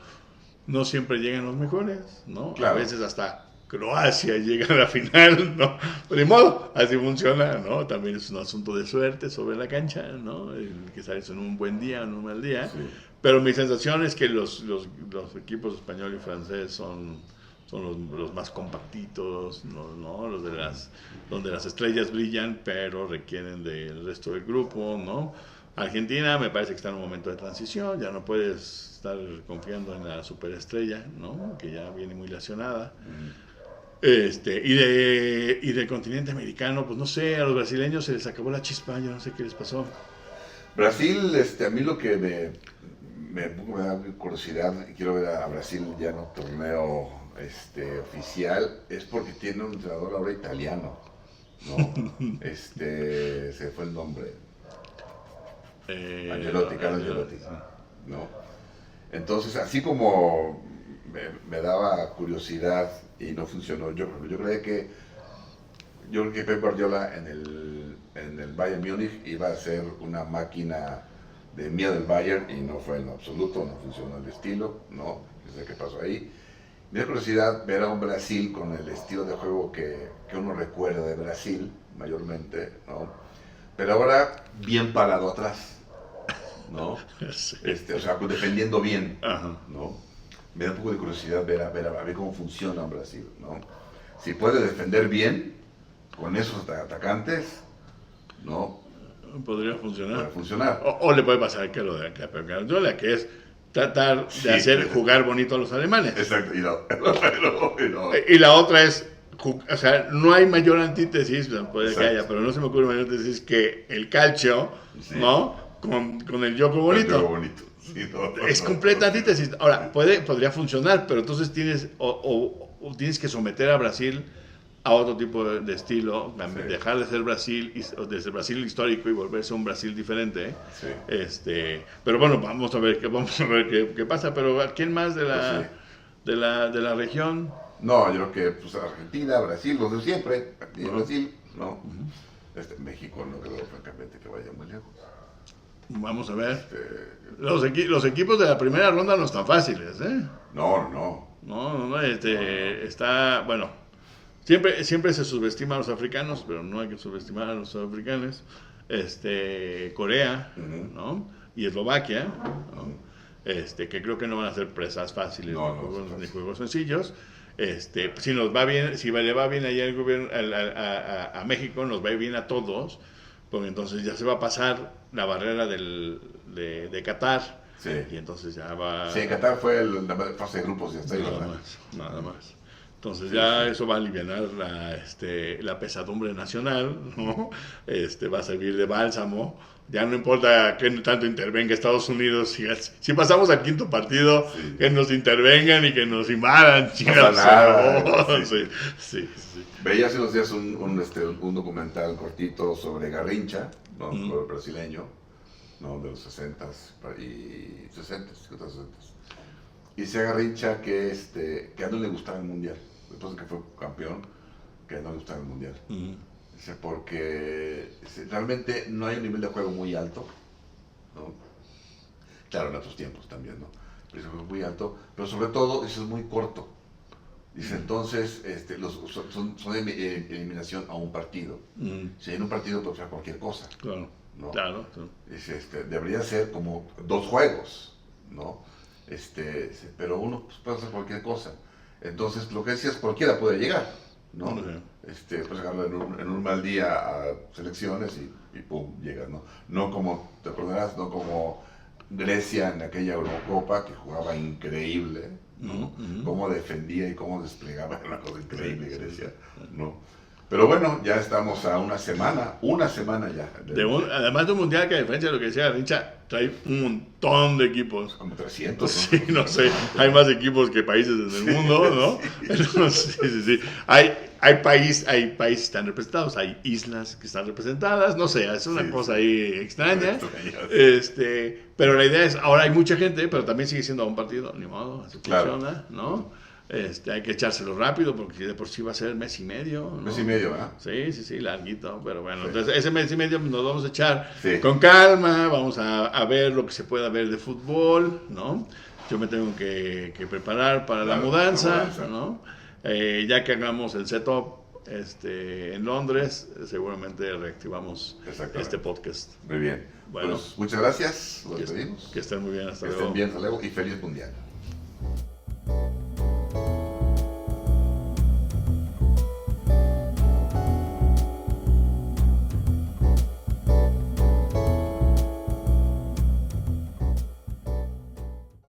No siempre llegan los mejores, ¿no? Claro. A veces hasta Croacia llega a la final, ¿no? Pero de modo, así funciona, ¿no? También es un asunto de suerte sobre la cancha, ¿no? Que sales en un buen día o en un mal día. Sí. Pero mi sensación es que los equipos español y francés son los más compactitos, ¿no? Donde las estrellas brillan, pero requieren del resto del grupo, ¿no? Argentina me parece que está en un momento de transición, ya no puedes estar confiando en la superestrella, ¿no? Que ya viene muy lesionada. Y del continente americano, pues no sé, a los brasileños se les acabó la chispa, yo no sé qué les pasó. Brasil, a mí lo que me da curiosidad, quiero ver a Brasil ya en un torneo oficial, es porque tiene un entrenador ahora italiano, ¿no? Se fue el nombre. Carlo Ancelotti, ¿no? Entonces, así como me daba curiosidad y no funcionó, yo creo que Pep Guardiola en el Bayern Múnich iba a ser una máquina de miedo del Bayern, y no fue en lo absoluto, no funcionó el estilo, ¿no? No sé qué pasó ahí. Me da curiosidad ver a un Brasil con el estilo de juego que uno recuerda de Brasil, mayormente, ¿no? Pero ahora bien parado atrás, ¿no? Sí. O sea, defendiendo bien, Ajá. ¿no? Me da un poco de curiosidad ver cómo funciona en Brasil, ¿no? Si puede defender bien con esos atacantes, ¿no? Podría funcionar. Puede funcionar. O le puede pasar que lo de Pep Guardiola, que es tratar de hacer jugar bonito a los alemanes. Exacto, y no. Y la otra es, o sea, no hay mayor antítesis, puede que haya, pero no se me ocurre mayor antítesis que el calcio, sí, ¿no? Con el juego bonito. El juego bonito. Sí, es completa antítesis. Ahora, podría funcionar, pero entonces tienes que someter a Brasil a otro tipo de estilo, sí, dejar de ser Brasil, desde Brasil histórico, y volverse un Brasil diferente. Sí. Pero bueno, vamos a ver qué pasa. Pero ¿quién más de la región? No, yo creo que pues, Argentina, Brasil, los de siempre. Brasil, no. México no creo francamente que vaya muy lejos. Vamos a ver. Los equipos de la primera ronda no están fáciles, ¿eh? No. Está, bueno, siempre se subestima a los africanos, pero no hay que subestimar a los africanos. Corea, ¿no? Y Eslovaquia, ¿no? Que creo que no van a ser presas fáciles, ni juegos sencillos. Si nos va bien, si le va bien allá el gobierno a México, nos va bien a todos, porque entonces ya se va a pasar la barrera de Qatar. Sí. Y entonces ya va. Sí, Qatar fue la fase de grupos y hasta ahí, nada más. Entonces ya eso va a aliviar la pesadumbre nacional, ¿no? Va a servir de bálsamo. Ya no importa que tanto intervenga Estados Unidos, si pasamos al quinto partido, que nos intervengan y que nos invadan, chicas. Sí. Veía hace unos días un documental cortito sobre Garrincha, ¿no? Un jugador brasileño, ¿no? De los 60s y 60s. Y decía Garrincha que a no le gustaba el mundial. Después de que fue campeón, que no le gustaba el mundial. Dice, porque realmente no hay un nivel de juego muy alto, ¿no? Claro, en otros tiempos también, ¿no? Pero es muy alto, pero sobre todo es muy corto. Dice, entonces, son de eliminación a un partido. Si en un partido puede ser cualquier cosa. Claro, ¿no? Claro. Dice, debería ser como 2 juegos, ¿no? Pero uno puede hacer cualquier cosa. Entonces, lo que decías, cualquiera puede llegar, ¿no? Puedes llegar en un mal día a selecciones y pum, llegas, ¿no? No como, te acordarás, no como Grecia en aquella Eurocopa, que jugaba increíble, ¿no? Cómo defendía y cómo desplegaba, era una cosa increíble Grecia, ¿no? Pero bueno, ya estamos a una semana ya. Además de un mundial que a diferencia de lo que decía Garrincha, trae un montón de equipos. Como 300. Sí, no sé, hay más equipos que países en el mundo, ¿no? Entonces, sí. Hay países que están representados, hay islas que están representadas, no sé, es una cosa ahí extraña. Pero la idea es, ahora hay mucha gente, pero también sigue siendo a un partido, ni modo, así funciona, ¿no? Hay que echárselo rápido porque de por sí va a ser mes y medio, ¿no? Mes y medio, ¿verdad? Sí, larguito, pero bueno, entonces ese mes y medio nos vamos a echar con calma, vamos a ver lo que se pueda ver de fútbol, ¿no? Yo me tengo que preparar para la mudanza, ¿no? Ya que hagamos el setup en Londres, seguramente reactivamos este podcast. Muy bien. Bueno, pues, muchas gracias, nos despedimos. Que estén muy bien, hasta luego. Que estén bien, hasta luego y feliz mundial.